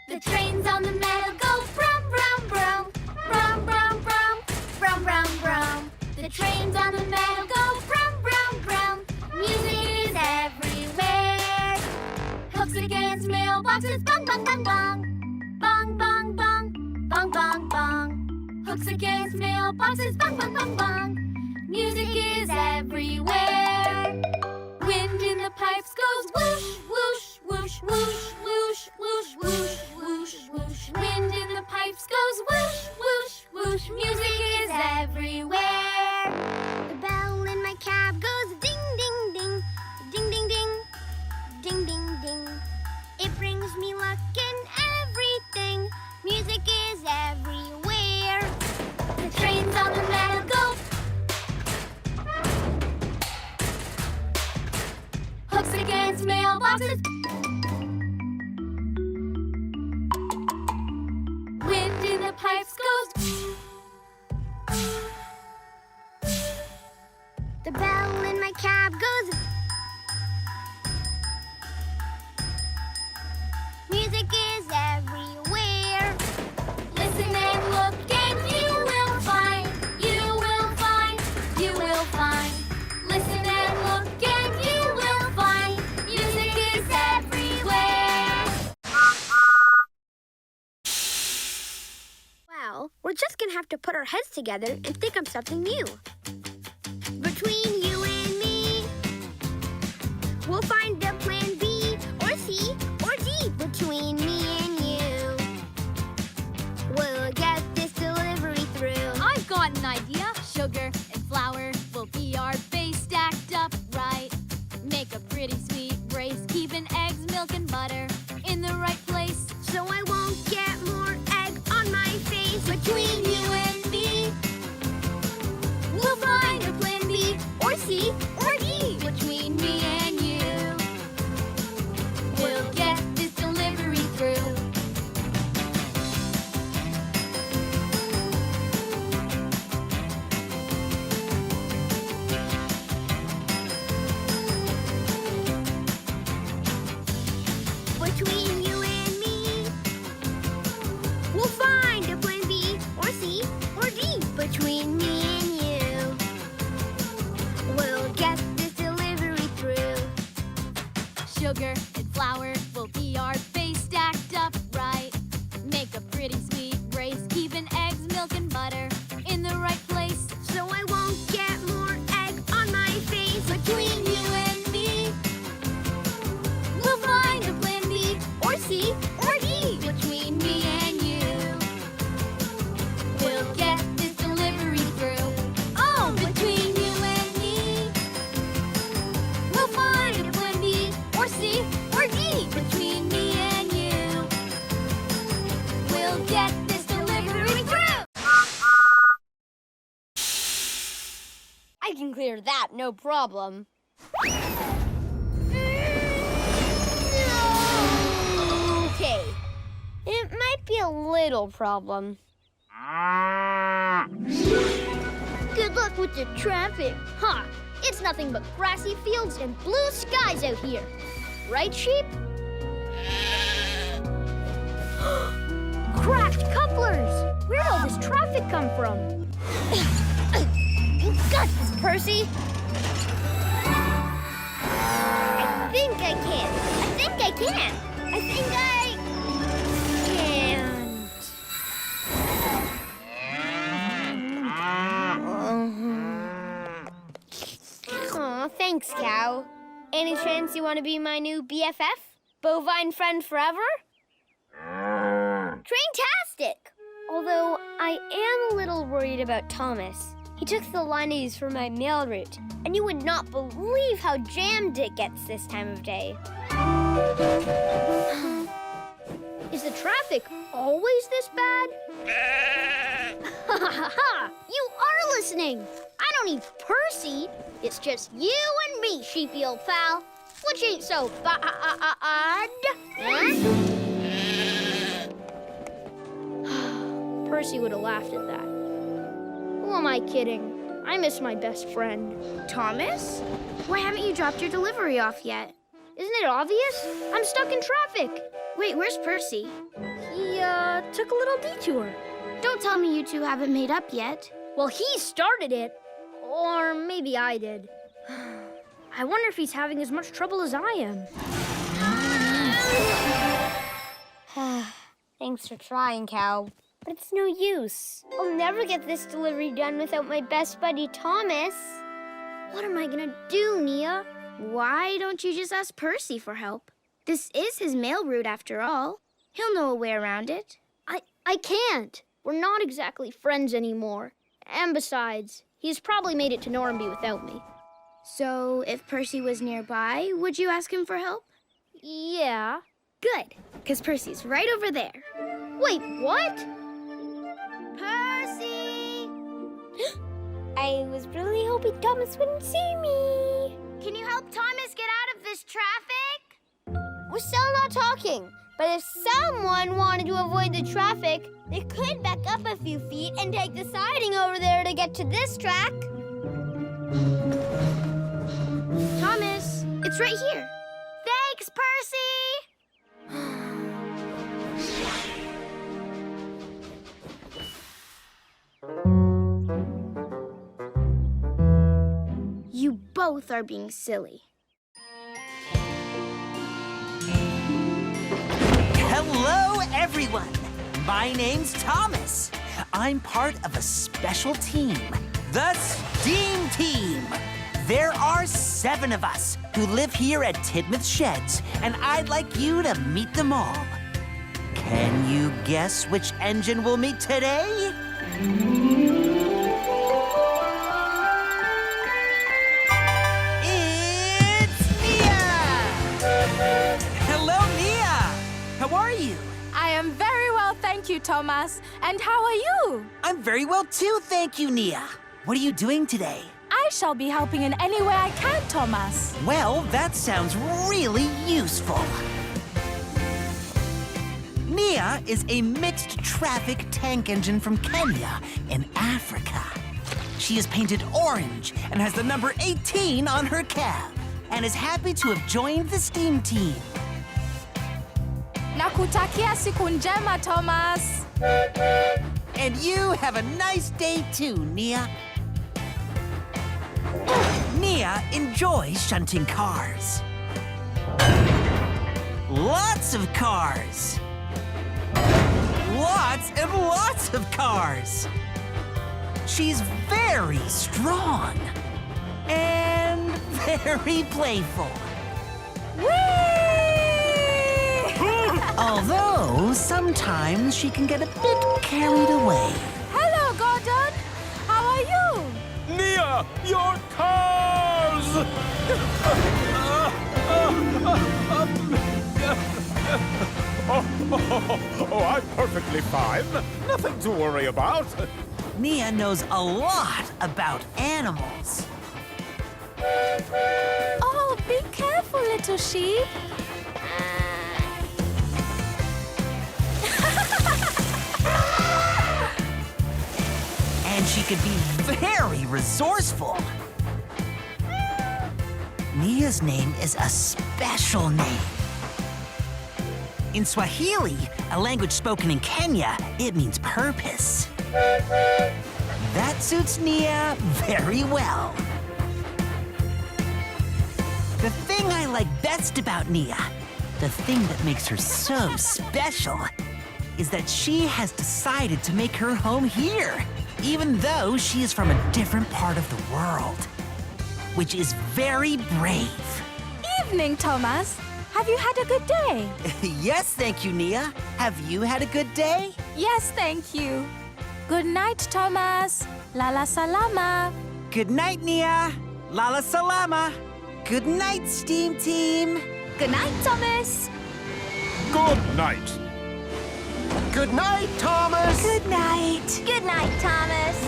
The trains on the meadow go brum, brum, brum. Brum, brum, brum. Brum, brum, brum. The trains on the meadow go brum, brum, brum. Music is everywhere. Hooks against mailboxes, bong, bong, bong, bong. Bong, bong, bong. Bong, bong, bong. Hooks against mailboxes, bong, bong, bong, bong. Music is everywhere. Wind in the pipes goes whoosh, whoosh, whoosh, whoosh, whoosh, whoosh, whoosh, whoosh, whoosh. Wind in the pipes goes whoosh, whoosh, whoosh. Music is everywhere. The bell in my cab goes ding, ding, ding. Ding, ding, ding. Ding, ding, ding. It brings me luck in everything. Music is everywhere. The trains on the meadow go. Hooks against mailboxes. Wind in the pipes goes. The bell in my cab goes. Music is everywhere. Listen and look and you will find. You will find. You will find. Listen and look and you will find. Music is everywhere. Well, we're just gonna have to put our heads together and think of something new. Between you and me, we'll find the plan B or C or D. Between me and you, we'll get this delivery through. I've got an idea. Sugar and flour will be our base stacked up right. Make a pretty sweet brace, keeping eggs, milk, and butter in the right place. So I won't get more egg on my face. Between you and me, we'll find a plan B or C or D. Between me and you, we'll get this delivery through. sugar and flour will be our base stacked up right. Make a pretty sweet race, keeping eggs, milk, and butter in the right place, so I won't get more egg on my face. Between you and me, we'll find a plan B or C or D. Between me and you, we'll get this delivery through. Oh, between you and me, we'll find a plan B or C or D. Between me and you, we'll get this delivery through. I can clear that, no problem. Okay. It might be a little problem. Good luck with the traffic. Huh. It's nothing but grassy fields and blue skies out here. Right, sheep? Cracked couplers! Where'd all this traffic come from? You got this, Percy! I think I can. I think I can. I think I can't. Aw, thanks, Cow. Any chance you want to be my new BFF? Bovine friend forever? Traintastic! Although I am a little worried about Thomas. He took the lineys for my mail route, and you would not believe how jammed it gets this time of day. Is the traffic always this bad? Ha ha ha! You are listening! I don't need Percy. It's just you and me, sheepy old pal. Which ain't so bad. Huh? Percy would have laughed at that. Who am I kidding? I miss my best friend. Thomas? Why haven't you dropped your delivery off yet? Isn't it obvious? I'm stuck in traffic. Wait, where's Percy? He, took a little detour. Don't tell me you two haven't made up yet. Well, he started it. Or maybe I did. I wonder if he's having as much trouble as I am. Thanks for trying, Cow. But it's no use. I'll never get this delivery done without my best buddy, Thomas. What am I gonna do, Nia? Why don't you just ask Percy for help? This is his mail route, after all. He'll know a way around it. I can't. We're not exactly friends anymore. And besides, he's probably made it to Normandy without me. So, if Percy was nearby, would you ask him for help? Yeah. Good, because Percy's right over there. Wait, what? Percy! I was really hoping Thomas wouldn't see me. Can you help Thomas get out of this traffic? We're still not talking, but if someone wanted to avoid the traffic, they could back up a few feet and take the siding over there to get to this track. Thomas, it's right here. Thanks, Percy! You both are being silly. Hello, everyone. My name's Thomas. I'm part of a special team, the STEAM Team. There are 7 of us who live here at Tidmouth Sheds, and I'd like you to meet them all. Can you guess which engine we'll meet today? It's Nia! Hello, Nia! How are you? I am very well, thank you, Thomas. And how are you? I'm very well, too, thank you, Nia. What are you doing today? I shall be helping in any way I can, Thomas. Well, that sounds really useful. Nia is a mixed traffic tank engine from Kenya in Africa. She is painted orange and has the number 18 on her cab and is happy to have joined the STEAM team. Nakutakia siku njema, Thomas. And you have a nice day too, Nia. Nia enjoys shunting cars. lots of cars. Lots and lots of cars. She's very strong and very playful. Although sometimes she can get a bit carried away. Hello, Gordon. How are you? Nia, your cars! Oh, I'm perfectly fine. Nothing to worry about. Nia knows a lot about animals. Oh, be careful, little sheep. And she could be very resourceful. Nia's name is a special name. In Swahili, a language spoken in Kenya, it means purpose. That suits Nia very well. The thing I like best about Nia, the thing that makes her so special, is that she has decided to make her home here, even though she is from a different part of the world, which is very brave. Evening, Thomas. Have you had a good day? Yes, thank you, Nia. Have you had a good day? Yes, thank you. Good night, Thomas. Lala salama. Good night, Nia. Lala salama. Good night, Steam Team. Good night, Thomas. Good night. Good night, Thomas. Good night. Good night, Thomas.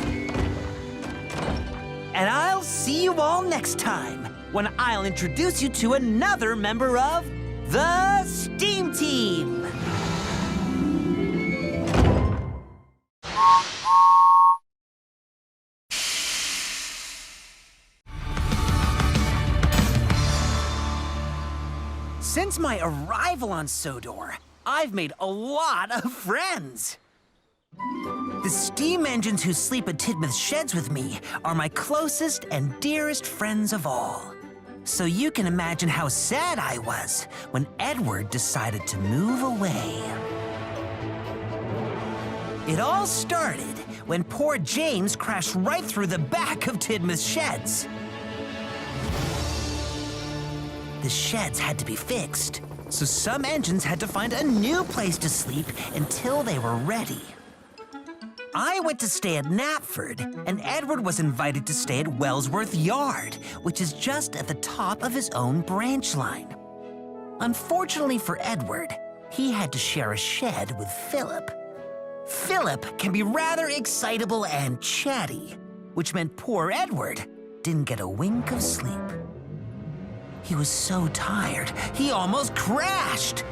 And I'll see you all next time when I'll introduce you to another member of the Steam Team. Since my arrival on Sodor, I've made a lot of friends. The steam engines who sleep at Tidmouth's sheds with me are my closest and dearest friends of all. So you can imagine how sad I was when Edward decided to move away. It all started when poor James crashed right through the back of Tidmouth's sheds. The sheds had to be fixed, so some engines had to find a new place to sleep until they were ready. I went to stay at Knapford, and Edward was invited to stay at Wellsworth Yard, which is just at the top of his own branch line. Unfortunately for Edward, he had to share a shed with Phillip. Phillip can be rather excitable and chatty, which meant poor Edward didn't get a wink of sleep. He was so tired, he almost crashed.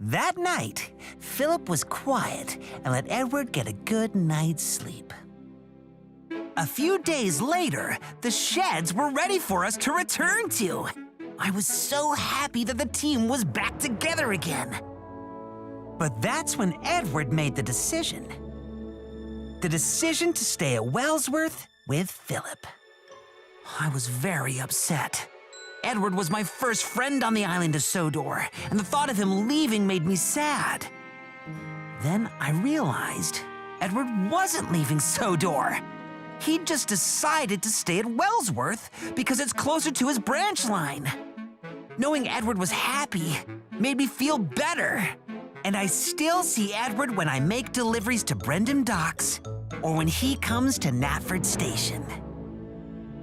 That night, Phillip was quiet and let Edward get a good night's sleep. A few days later, the sheds were ready for us to return to. I was so happy that the team was back together again. But that's when Edward made the decision. The decision to stay at Wellsworth with Phillip. I was very upset. Edward was my first friend on the island of Sodor, and the thought of him leaving made me sad. Then I realized Edward wasn't leaving Sodor. He'd just decided to stay at Wellsworth because it's closer to his branch line. Knowing Edward was happy made me feel better. And I still see Edward when I make deliveries to Brendam Docks or when he comes to Knapford Station.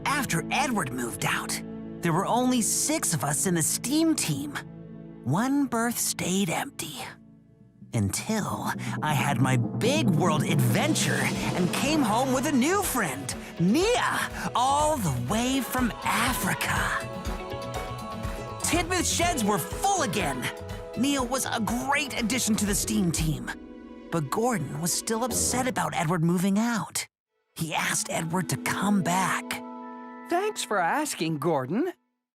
After Edward moved out, there were only 6 of us in the steam team. One berth stayed empty. Until I had my big world adventure and came home with a new friend, Nia, all the way from Africa. Tidmouth's sheds were full again. Nia was a great addition to the steam team. But Gordon was still upset about Edward moving out. He asked Edward to come back. Thanks for asking, Gordon.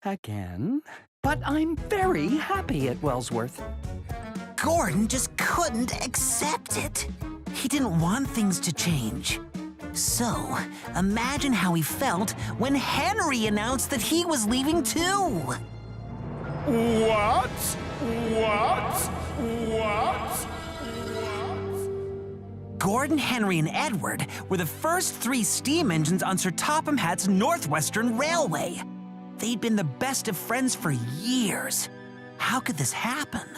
Again. But I'm very happy at Wellsworth. Gordon just couldn't accept it. He didn't want things to change. So, imagine how he felt when Henry announced that he was leaving too. What? What? Gordon, Henry, and Edward were the first 3 steam engines on Sir Topham Hatt's Northwestern Railway. They'd been the best of friends for years. How could this happen?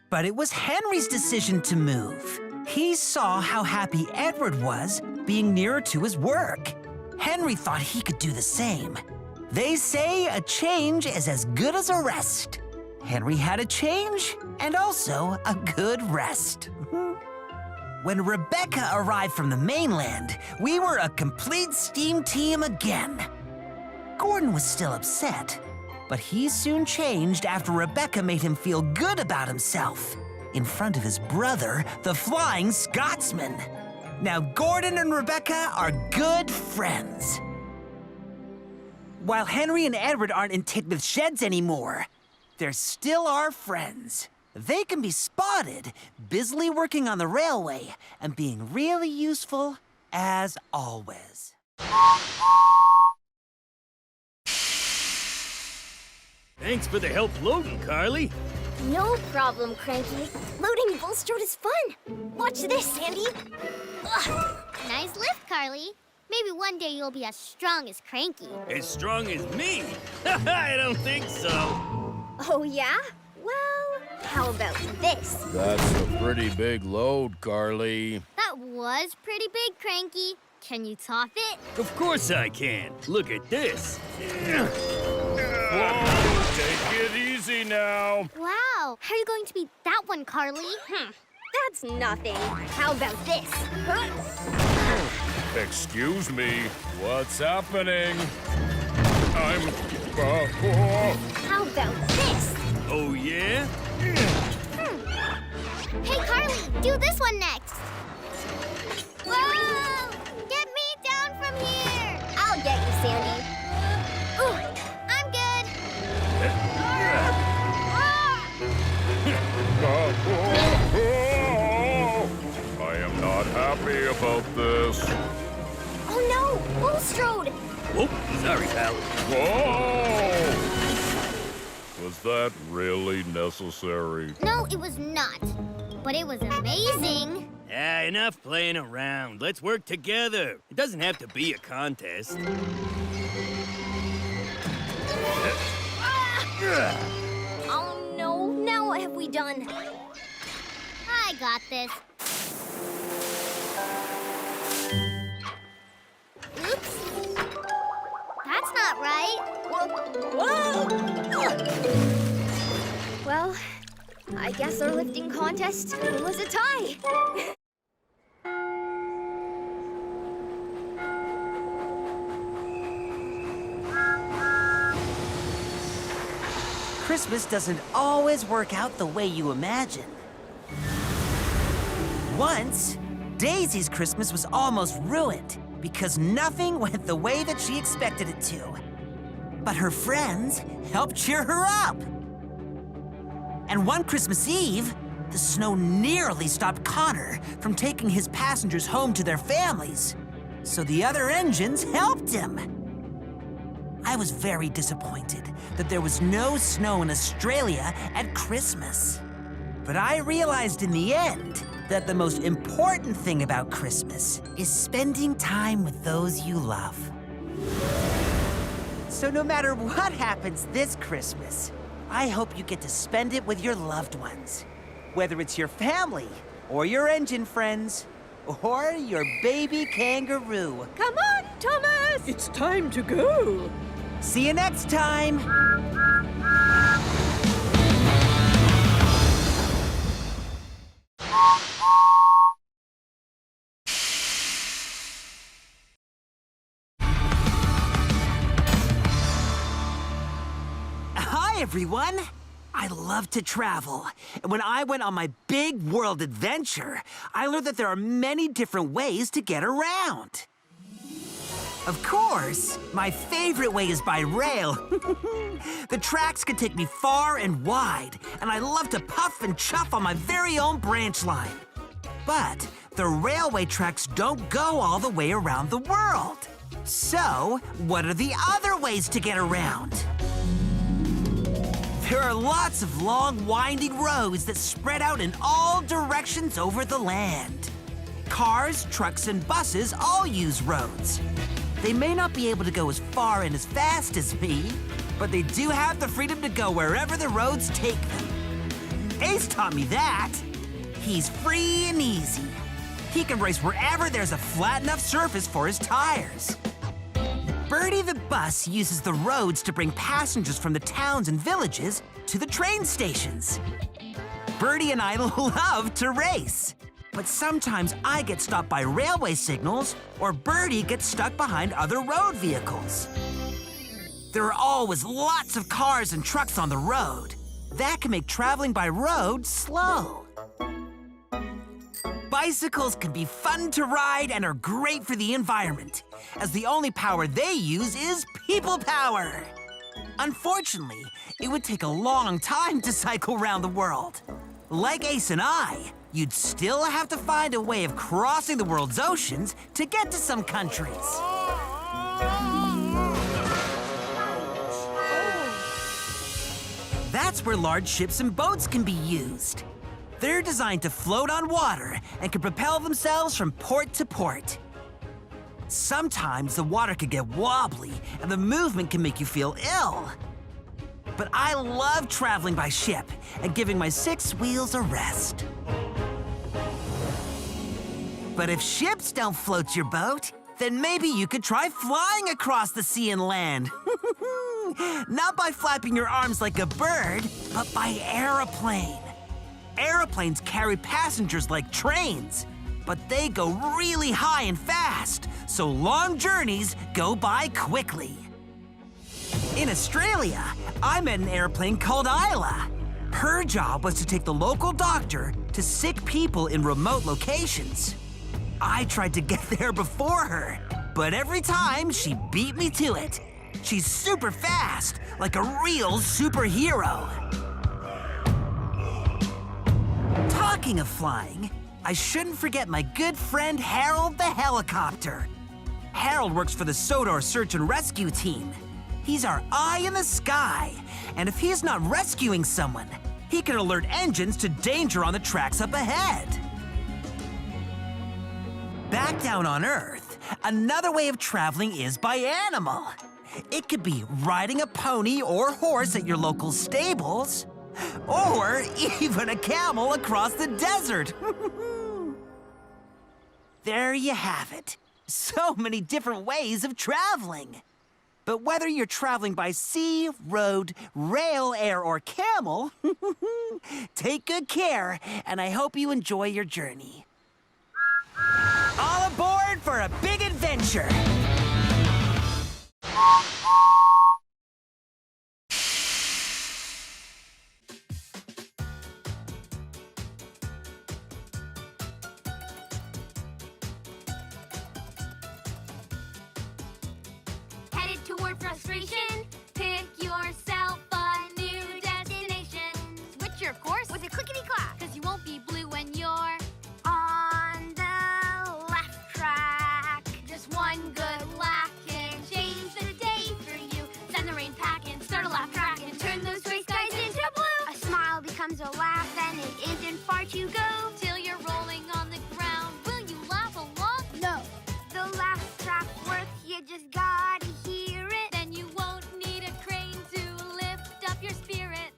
But it was Henry's decision to move. He saw how happy Edward was being nearer to his work. Henry thought he could do the same. They say a change is as good as a rest. Henry had a change and also a good rest. When Rebecca arrived from the mainland, we were a complete steam team again. Gordon was still upset, but he soon changed after Rebecca made him feel good about himself in front of his brother, the Flying Scotsman. Now Gordon and Rebecca are good friends. While Henry and Edward aren't in Tidmouth sheds anymore, they're still our friends. They can be spotted busily working on the railway and being really useful as always. Thanks for the help loading, Carly. No problem, Cranky. Loading Bulstrode is fun. Watch this, Sandy. Ugh. Nice lift, Carly. Maybe one day you'll be as strong as Cranky. As strong as me? I don't think so. Oh, yeah? Well, how about this? That's a pretty big load, Carly. That was pretty big, Cranky. Can you top it? Of course I can. Look at this. Whoa, take it easy now. Wow. How are you going to beat that one, Carly? That's nothing. How about this? Excuse me, what's happening? How about this? Oh, yeah? Hey, Carly, do this one next. Whoa! Get me down from here! I'll get you, Sandy. Ooh, I'm good. I am not happy about this. Oh no, Bulstrode! Oh, sorry, pal. Whoa! Was that really necessary? No, it was not. But it was amazing. Enough playing around. Let's work together. It doesn't have to be a contest. Oh no, now what have we done? I got this. Oops. That's not right. Well, I guess our lifting contest was a tie. Christmas doesn't always work out the way you imagine. Once, Daisy's Christmas was almost ruined because nothing went the way that she expected it to. But her friends helped cheer her up. And one Christmas Eve, the snow nearly stopped Connor from taking his passengers home to their families. So the other engines helped him. I was very disappointed that there was no snow in Australia at Christmas. But I realized in the end that the most important thing about Christmas is spending time with those you love. So no matter what happens this Christmas, I hope you get to spend it with your loved ones. Whether it's your family, or your engine friends, or your baby kangaroo. Come on, Thomas! It's time to go. See you next time! Hi, everyone! I love to travel. And when I went on my big world adventure, I learned that there are many different ways to get around. Of course, my favorite way is by rail. The tracks can take me far and wide, and I love to puff and chuff on my very own branch line. But the railway tracks don't go all the way around the world. So, what are the other ways to get around? There are lots of long, winding roads that spread out in all directions over the land. Cars, trucks, and buses all use roads. They may not be able to go as far and as fast as me, but they do have the freedom to go wherever the roads take them. Ace taught me that. He's free and easy. He can race wherever there's a flat enough surface for his tires. Bertie the bus uses the roads to bring passengers from the towns and villages to the train stations. Bertie and I love to race, but sometimes I get stopped by railway signals or Bertie gets stuck behind other road vehicles. There are always lots of cars and trucks on the road. That can make traveling by road slow. Bicycles can be fun to ride and are great for the environment, as the only power they use is people power. Unfortunately, it would take a long time to cycle around the world. Like Ace and I, you'd still have to find a way of crossing the world's oceans to get to some countries. That's where large ships and boats can be used. They're designed to float on water and can propel themselves from port to port. Sometimes the water can get wobbly and the movement can make you feel ill. But I love traveling by ship and giving my 6 wheels a rest. But if ships don't float your boat, then maybe you could try flying across the sea and land. Not by flapping your arms like a bird, but by aeroplane. Aeroplanes carry passengers like trains, but they go really high and fast, so long journeys go by quickly. In Australia, I met an airplane called Isla. Her job was to take the local doctor to sick people in remote locations. I tried to get there before her, but every time she beat me to it. She's super fast, like a real superhero. Talking of flying, I shouldn't forget my good friend Harold the helicopter. Harold works for the Sodor search and rescue team. He's our eye in the sky, and if he's not rescuing someone, he can alert engines to danger on the tracks up ahead. Back down on Earth, another way of traveling is by animal. It could be riding a pony or horse at your local stables, or even a camel across the desert. There you have it. So many different ways of traveling. But whether you're traveling by sea, road, rail, air, or camel, take good care, and I hope you enjoy your journey. All aboard for a big adventure! Headed toward frustration? Pick yourself a new destination. Switch your course with a clickety-clack, 'cause you won't be blue when you're on the left track. Just one good laugh can change the day for you. Send the rain pack and start a laugh track and turn those gray skies into blue. A smile becomes a laugh and it isn't far to go. Till you're rolling on the ground. Will you laugh along? No. The laugh track works, you just gotta hear it. Then you won't need a crane to lift up your spirit.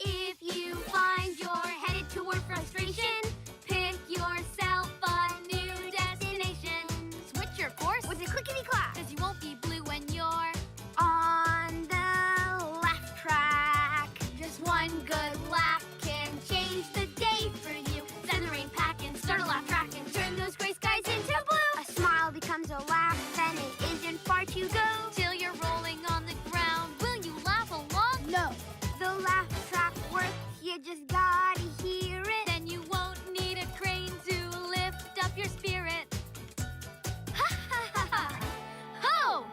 If you find you're headed toward frustration, pick yourself a new destination. Switch your course with a clickety-clack, 'cause you won't be blue when you're on the left track. Just one good laugh can change the day for you. Send the rain pack and start a laugh track and turn those gray skies into blue. A smile becomes a laugh, then it isn't far to go. Till you're rolling on the ground. Will you laugh along? No. The laugh track works, you just gotta hear it. Then you won't need a crane to lift up your spirit. Ha ha ha ha! Ho!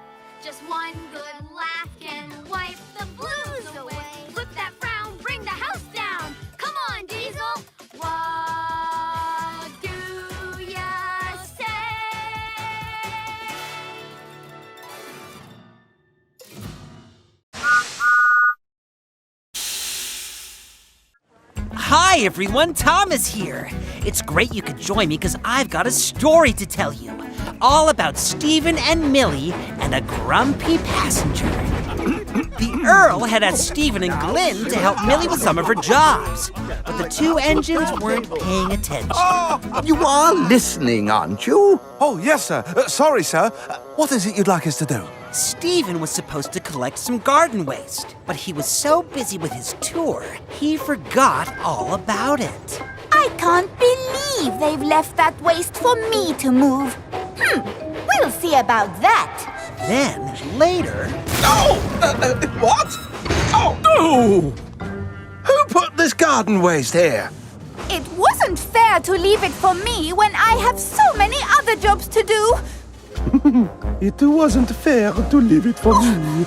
Just one good laugh can wipe the blues away. Flip that frown, bring the house down. Hi, everyone. Thomas here. It's great you could join me because I've got a story to tell you. All about Stephen and Millie and a grumpy passenger. The Earl had asked Stephen and Glenn to help Millie with some of her jobs, but the two engines weren't paying attention. You are listening, aren't you? Oh, yes, sir. Sorry, sir. What is it you'd like us to do? Stephen was supposed to collect some garden waste, but he was so busy with his tour, he forgot all about it. I can't believe they've left that waste for me to move. We'll see about that. Then, later... Oh! What? Oh! No! Who put this garden waste here? It wasn't fair to leave it for me when I have so many other jobs to do. It wasn't fair to leave it for me.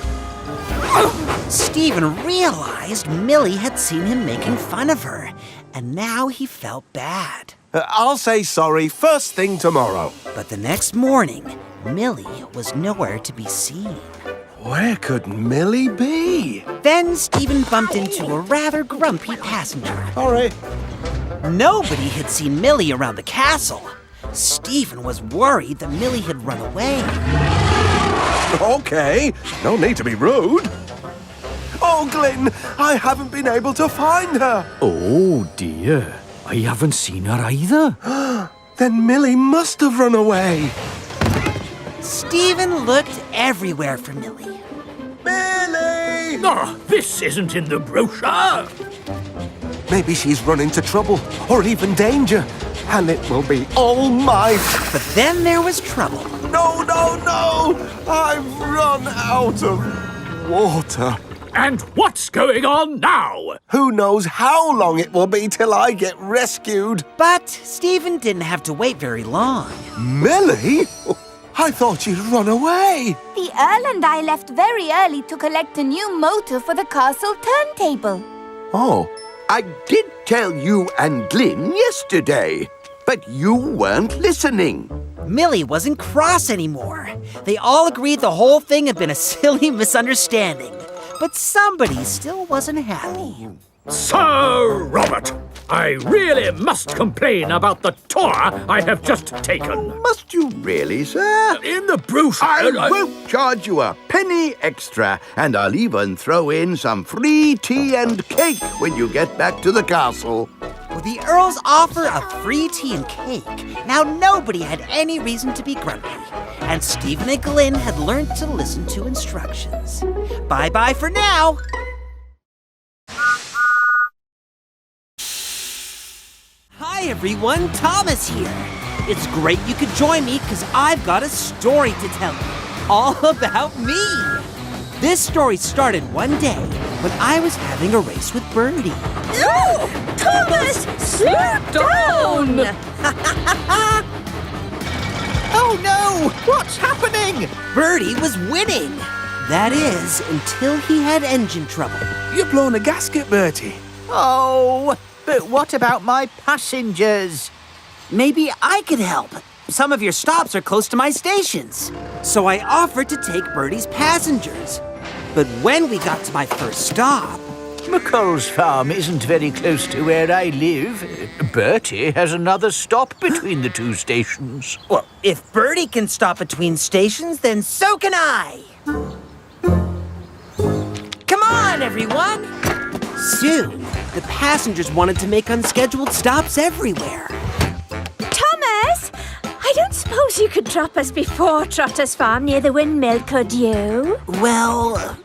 Stephen realized Millie had seen him making fun of her, and now he felt bad. I'll say sorry first thing tomorrow. But the next morning, Millie was nowhere to be seen. Where could Millie be? Then Stephen bumped into a rather grumpy passenger. Sorry. Nobody had seen Millie around the castle. Stephen was worried that Millie had run away. Okay, no need to be rude. Oh, Glenn, I haven't been able to find her. Oh, dear. I haven't seen her either. Then Millie must have run away. Stephen looked everywhere for Millie. Millie! Oh, this isn't in the brochure. Maybe she's run into trouble or even danger, and it will be all my... But then there was trouble. No, no, no! I've run out of water. And what's going on now? Who knows how long it will be till I get rescued. But Stephen didn't have to wait very long. Millie? I thought you'd run away. The Earl and I left very early to collect a new motor for the castle turntable. Oh, I did tell you and Glyn yesterday, but you weren't listening. Millie wasn't cross anymore. They all agreed the whole thing had been a silly misunderstanding. But somebody still wasn't happy. Sir Robert, I really must complain about the tour I have just taken. Must you really, sir? In the brochure... I won't charge you a penny extra, and I'll even throw in some free tea and cake when you get back to the castle. With the Earl's offer of free tea and cake, now nobody had any reason to be grumpy. And Stephen and Glenn had learned to listen to instructions. Bye-bye for now. Hi, everyone. Thomas here. It's great you could join me because I've got a story to tell you. All about me. This story started one day when I was having a race with Bertie. No! Thomas, slow down! Oh no! What's happening? Bertie was winning. That is, until he had engine trouble. You've blown a gasket, Bertie. Oh, but what about my passengers? Maybe I could help. Some of your stops are close to my stations. So I offered to take Bertie's passengers. But when we got to my first stop... McColl's farm isn't very close to where I live. Bertie has another stop between the two stations. Well, if Bertie can stop between stations, then so can I. Come on, everyone. Soon, the passengers wanted to make unscheduled stops everywhere. Thomas, I don't suppose you could drop us before Trotter's farm near the windmill, could you? Well...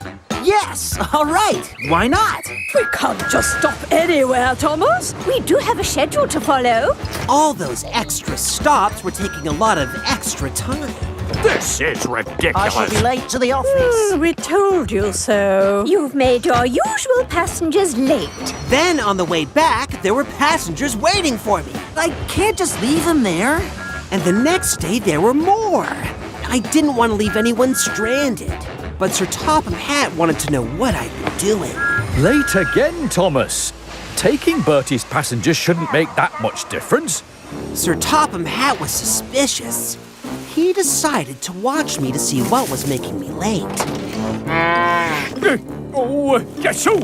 yes, all right. Why not? We can't just stop anywhere, Thomas. We do have a schedule to follow. All those extra stops were taking a lot of extra time. This is ridiculous. I shall be late to the office. We told you so. You've made your usual passengers late. Then on the way back, there were passengers waiting for me. I can't just leave them there. And the next day, there were more. I didn't want to leave anyone stranded. But Sir Topham Hatt wanted to know what I'd been doing. Late again, Thomas. Taking Bertie's passengers shouldn't make that much difference. Sir Topham Hatt was suspicious. He decided to watch me to see what was making me late. Oh, yes, so.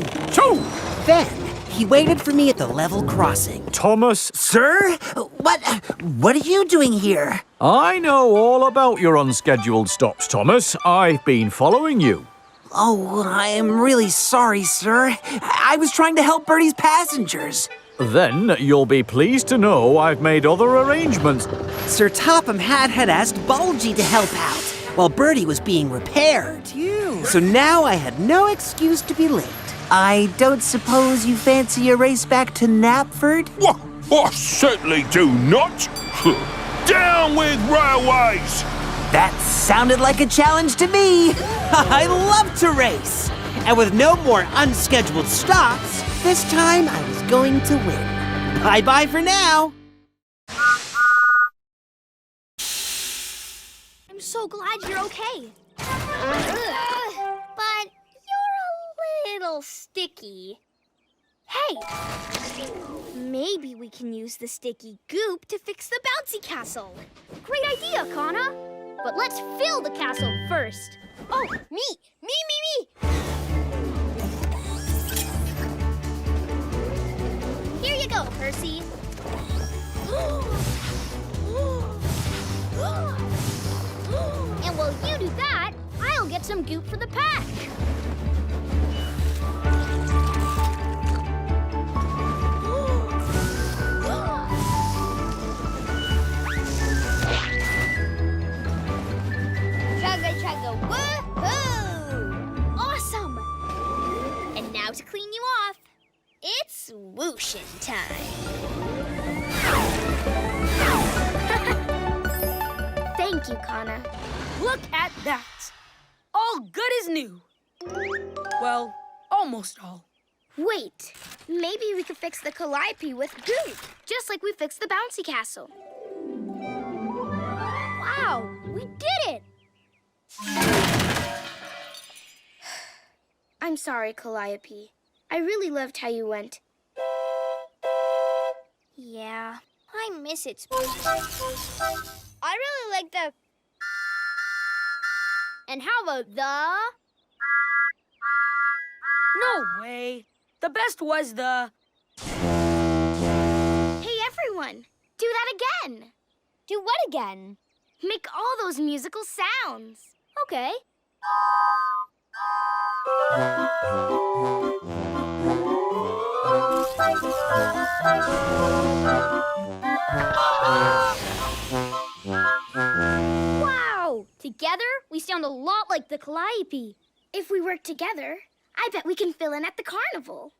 Then He waited for me at the level crossing. Thomas, Sir? What are you doing here? I know all about your unscheduled stops, Thomas. I've been following you. Oh, I am really sorry, sir. I was trying to help Bertie's passengers. Then you'll be pleased to know I've made other arrangements. Sir Topham had asked Bulgy to help out while Bertie was being repaired. So now I had no excuse to be late. I don't suppose you fancy a race back to Knapford? What? I certainly do not. Down with railways! That sounded like a challenge to me. I love to race. And with no more unscheduled stops, this time I was going to win. Bye-bye for now. I'm so glad you're okay. But you're a little sticky. Hey! Maybe we can use the sticky goop to fix the bouncy castle. Great idea, Kana. But let's fill the castle first. Oh, me! Here you go, Percy. And while you do that, I'll get some goop for the pack. Chugga chugga woohoo! Awesome! And now to clean you off, it's whooshin' time. Thank you, Kana. Look at that. All good as new. Well, almost all. Wait, maybe we could fix the calliope with goop, just like we fixed the bouncy castle. Wow, we did it! I'm sorry, Calliope. I really loved how you went. Yeah, I miss it. I really like the... And how about the... No way. The best was the... Hey, everyone, do that again. Do what again? Make all those musical sounds. Okay. Wow! Together, we sound a lot like the Calliope. If we work together, I bet we can fill in at the carnival.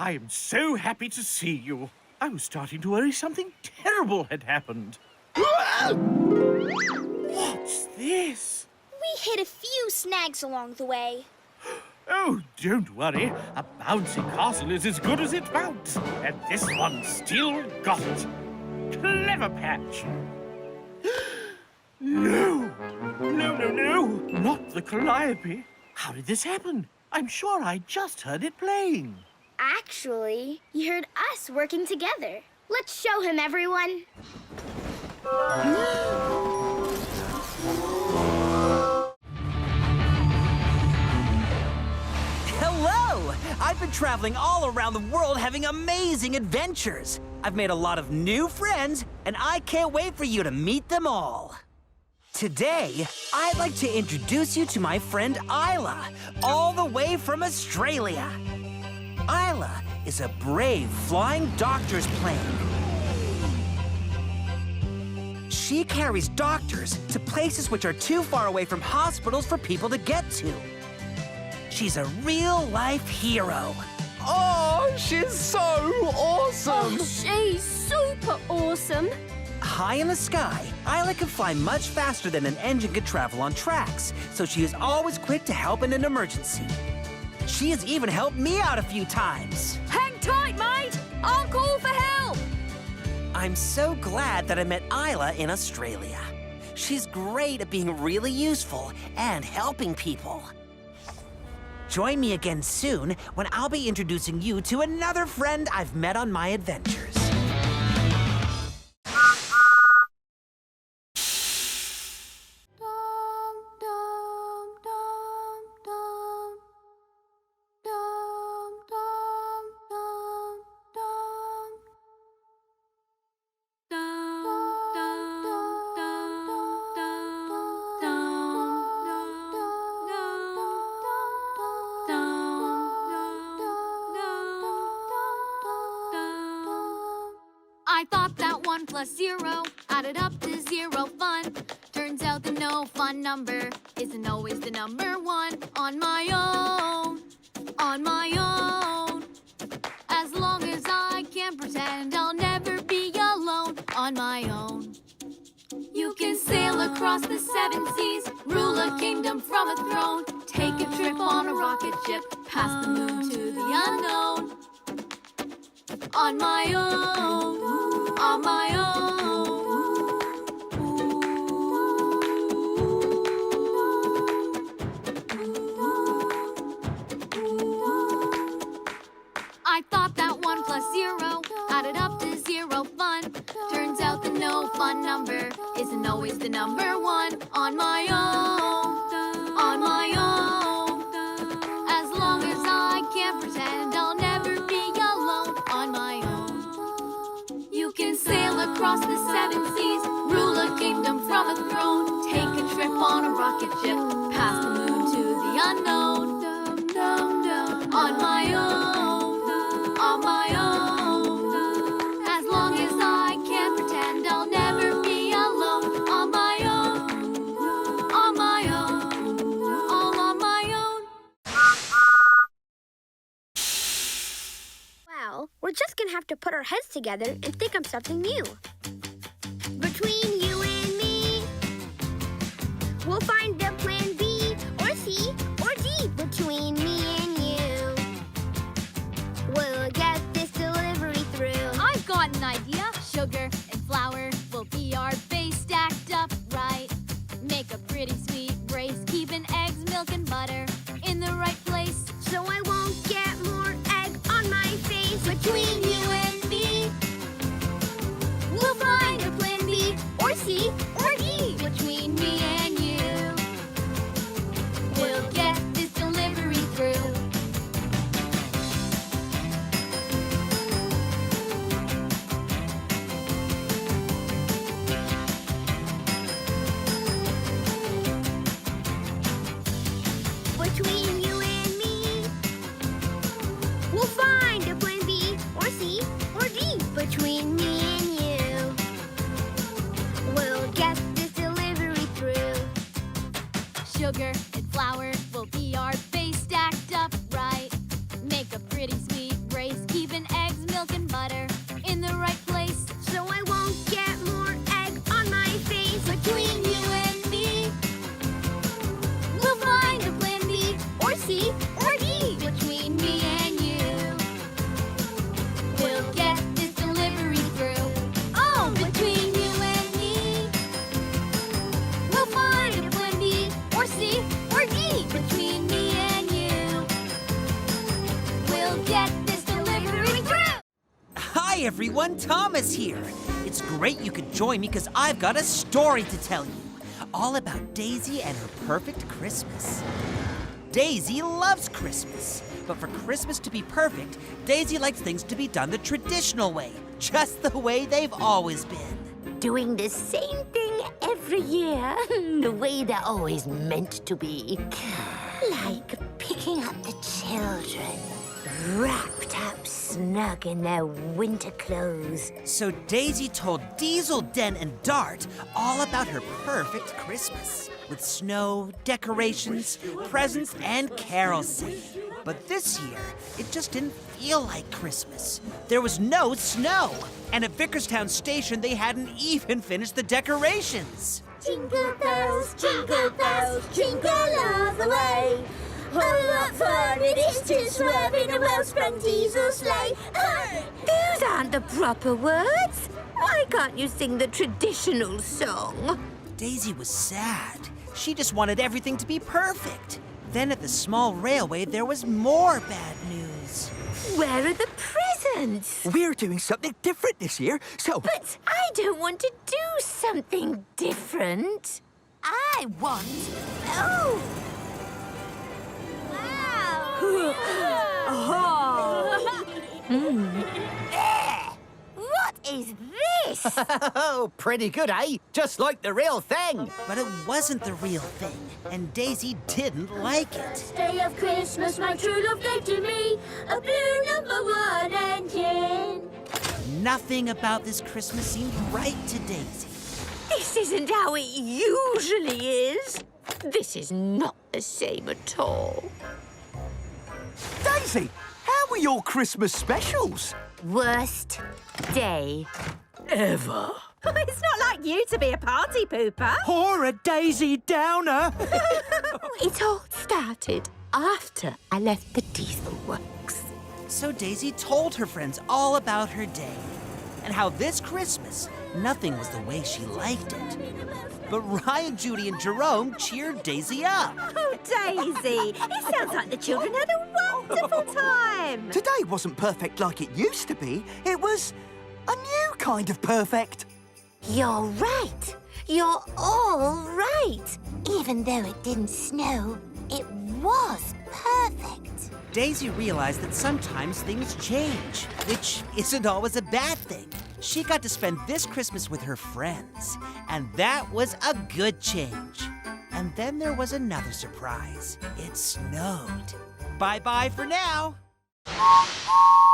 I am so happy to see you. I was starting to worry something terrible had happened. What's this? We hit a few snags along the way. Oh, don't worry. A bouncy castle is as good as it bounce. And this one still got it. Clever patch. No! No! Not the Calliope. How did this happen? I'm sure I just heard it playing. Actually, you heard us working together. Let's show him, everyone. Hello! I've been traveling all around the world having amazing adventures. I've made a lot of new friends, and I can't wait for you to meet them all. Today, I'd like to introduce you to my friend Isla, all the way from Australia. Isla is a brave flying doctor's plane. She carries doctors to places which are too far away from hospitals for people to get to. She's a real-life hero. Oh, she's so awesome! Oh, she's super awesome. High in the sky, Isla can fly much faster than an engine could travel on tracks, so she is always quick to help in an emergency. She has even helped me out a few times. Hang tight, mate! I'll call for help! I'm so glad that I met Isla in Australia. She's great at being really useful and helping people. Join me again soon when I'll be introducing you to another friend I've met on my adventures. plus 0 added up to 0 fun. Turns out the no fun number isn't always the number 1 on my own. On my own. As long as I can pretend I'll never be alone on my own. You can sail across the 7 seas, rule a kingdom from a throne, take a trip on a rocket ship, past the moon to the unknown. On my own, on my own. I thought that 1 plus 0 added up to 0 fun. Turns out the no fun number isn't always the number 1 on my own. On my own. As long as I can pretend I'll never be alone on my own. You can sail across the 7 seas, rule a kingdom from a throne, take a trip on a rocket ship, past the moon to the unknown. On my own, on my own. As long as I can pretend I'll never be alone. On my own, on my own, all on my own. Well, we're just gonna have to put our heads together and think of something new. Between you and me, we'll find a plan B or C or D. Between me and you, we'll get this delivery through. I've got an idea. Sugar and flour will be our base stacked up right. Make a pretty sweet brace, keeping eggs, milk, and butter in the right place. So I won't get more egg on my face. Between you and me, we'll find a plan B or C or D. Between me and you, we'll get this delivery through. Between you and me, we'll find a plan B or C or D. Between me and you, we'll get this delivery through. Sugar and flour will be our base stacked up right. Make a pretty sweet brace, keeping eggs, milk, and butter in the right place. So I won't get more egg on my face. Between you and me, we'll find a plan B or C or D. Between me and you, we'll get this delivery through. Oh, between you and me, we'll find a plan B or C or D. Between me and you, we'll get this delivery through. Hi everyone, Thomas here. It's great you could join me because I've got a story to tell you. All about Daisy and her perfect Christmas. Daisy loves Christmas, but for Christmas to be perfect, Daisy likes things to be done the traditional way, just the way they've always been. Doing the same thing every year, the way they're always meant to be. Like picking up the children, wrapped up snug in their winter clothes. So Daisy told Diesel, Den, and Dart all about her perfect Christmas, with snow, decorations, presents, and carols singing. But this year, it just didn't feel like Christmas. There was no snow, and at Vickerstown Station, they hadn't even finished the decorations. Jingle bells, jingle all the way. Oh, what fun it is to swerve in a well-sprung diesel sleigh. Those aren't the proper words. Why can't you sing the traditional song? Daisy was sad. She just wanted everything to be perfect. Then at the small railway, there was more bad news. Where are the presents? We're doing something different this year, so... But I don't want to do something different. I want... Oh! What is this? Oh, pretty good, eh? Just like the real thing. But it wasn't the real thing, and Daisy didn't like it. Day of Christmas, my true love gave to me a blue #1 engine. Nothing about this Christmas seemed right to Daisy. This isn't how it usually is. This is not the same at all. Daisy, how were your Christmas specials? Worst day ever. It's not like you to be a party pooper. Or a Daisy Downer. It all started after I left the diesel works. So Daisy told her friends all about her day and how this Christmas, nothing was the way she liked it. But Ryan, Judy, and Jerome cheered Daisy up. Oh, Daisy, it sounds like the children had a wonderful time. Today wasn't perfect like it used to be. It was a new kind of perfect. You're right. You're all right. Even though it didn't snow, it was perfect. Daisy realized that sometimes things change, which isn't always a bad thing. She got to spend this Christmas with her friends, and that was a good change. And then there was another surprise. It snowed. Bye-bye for now.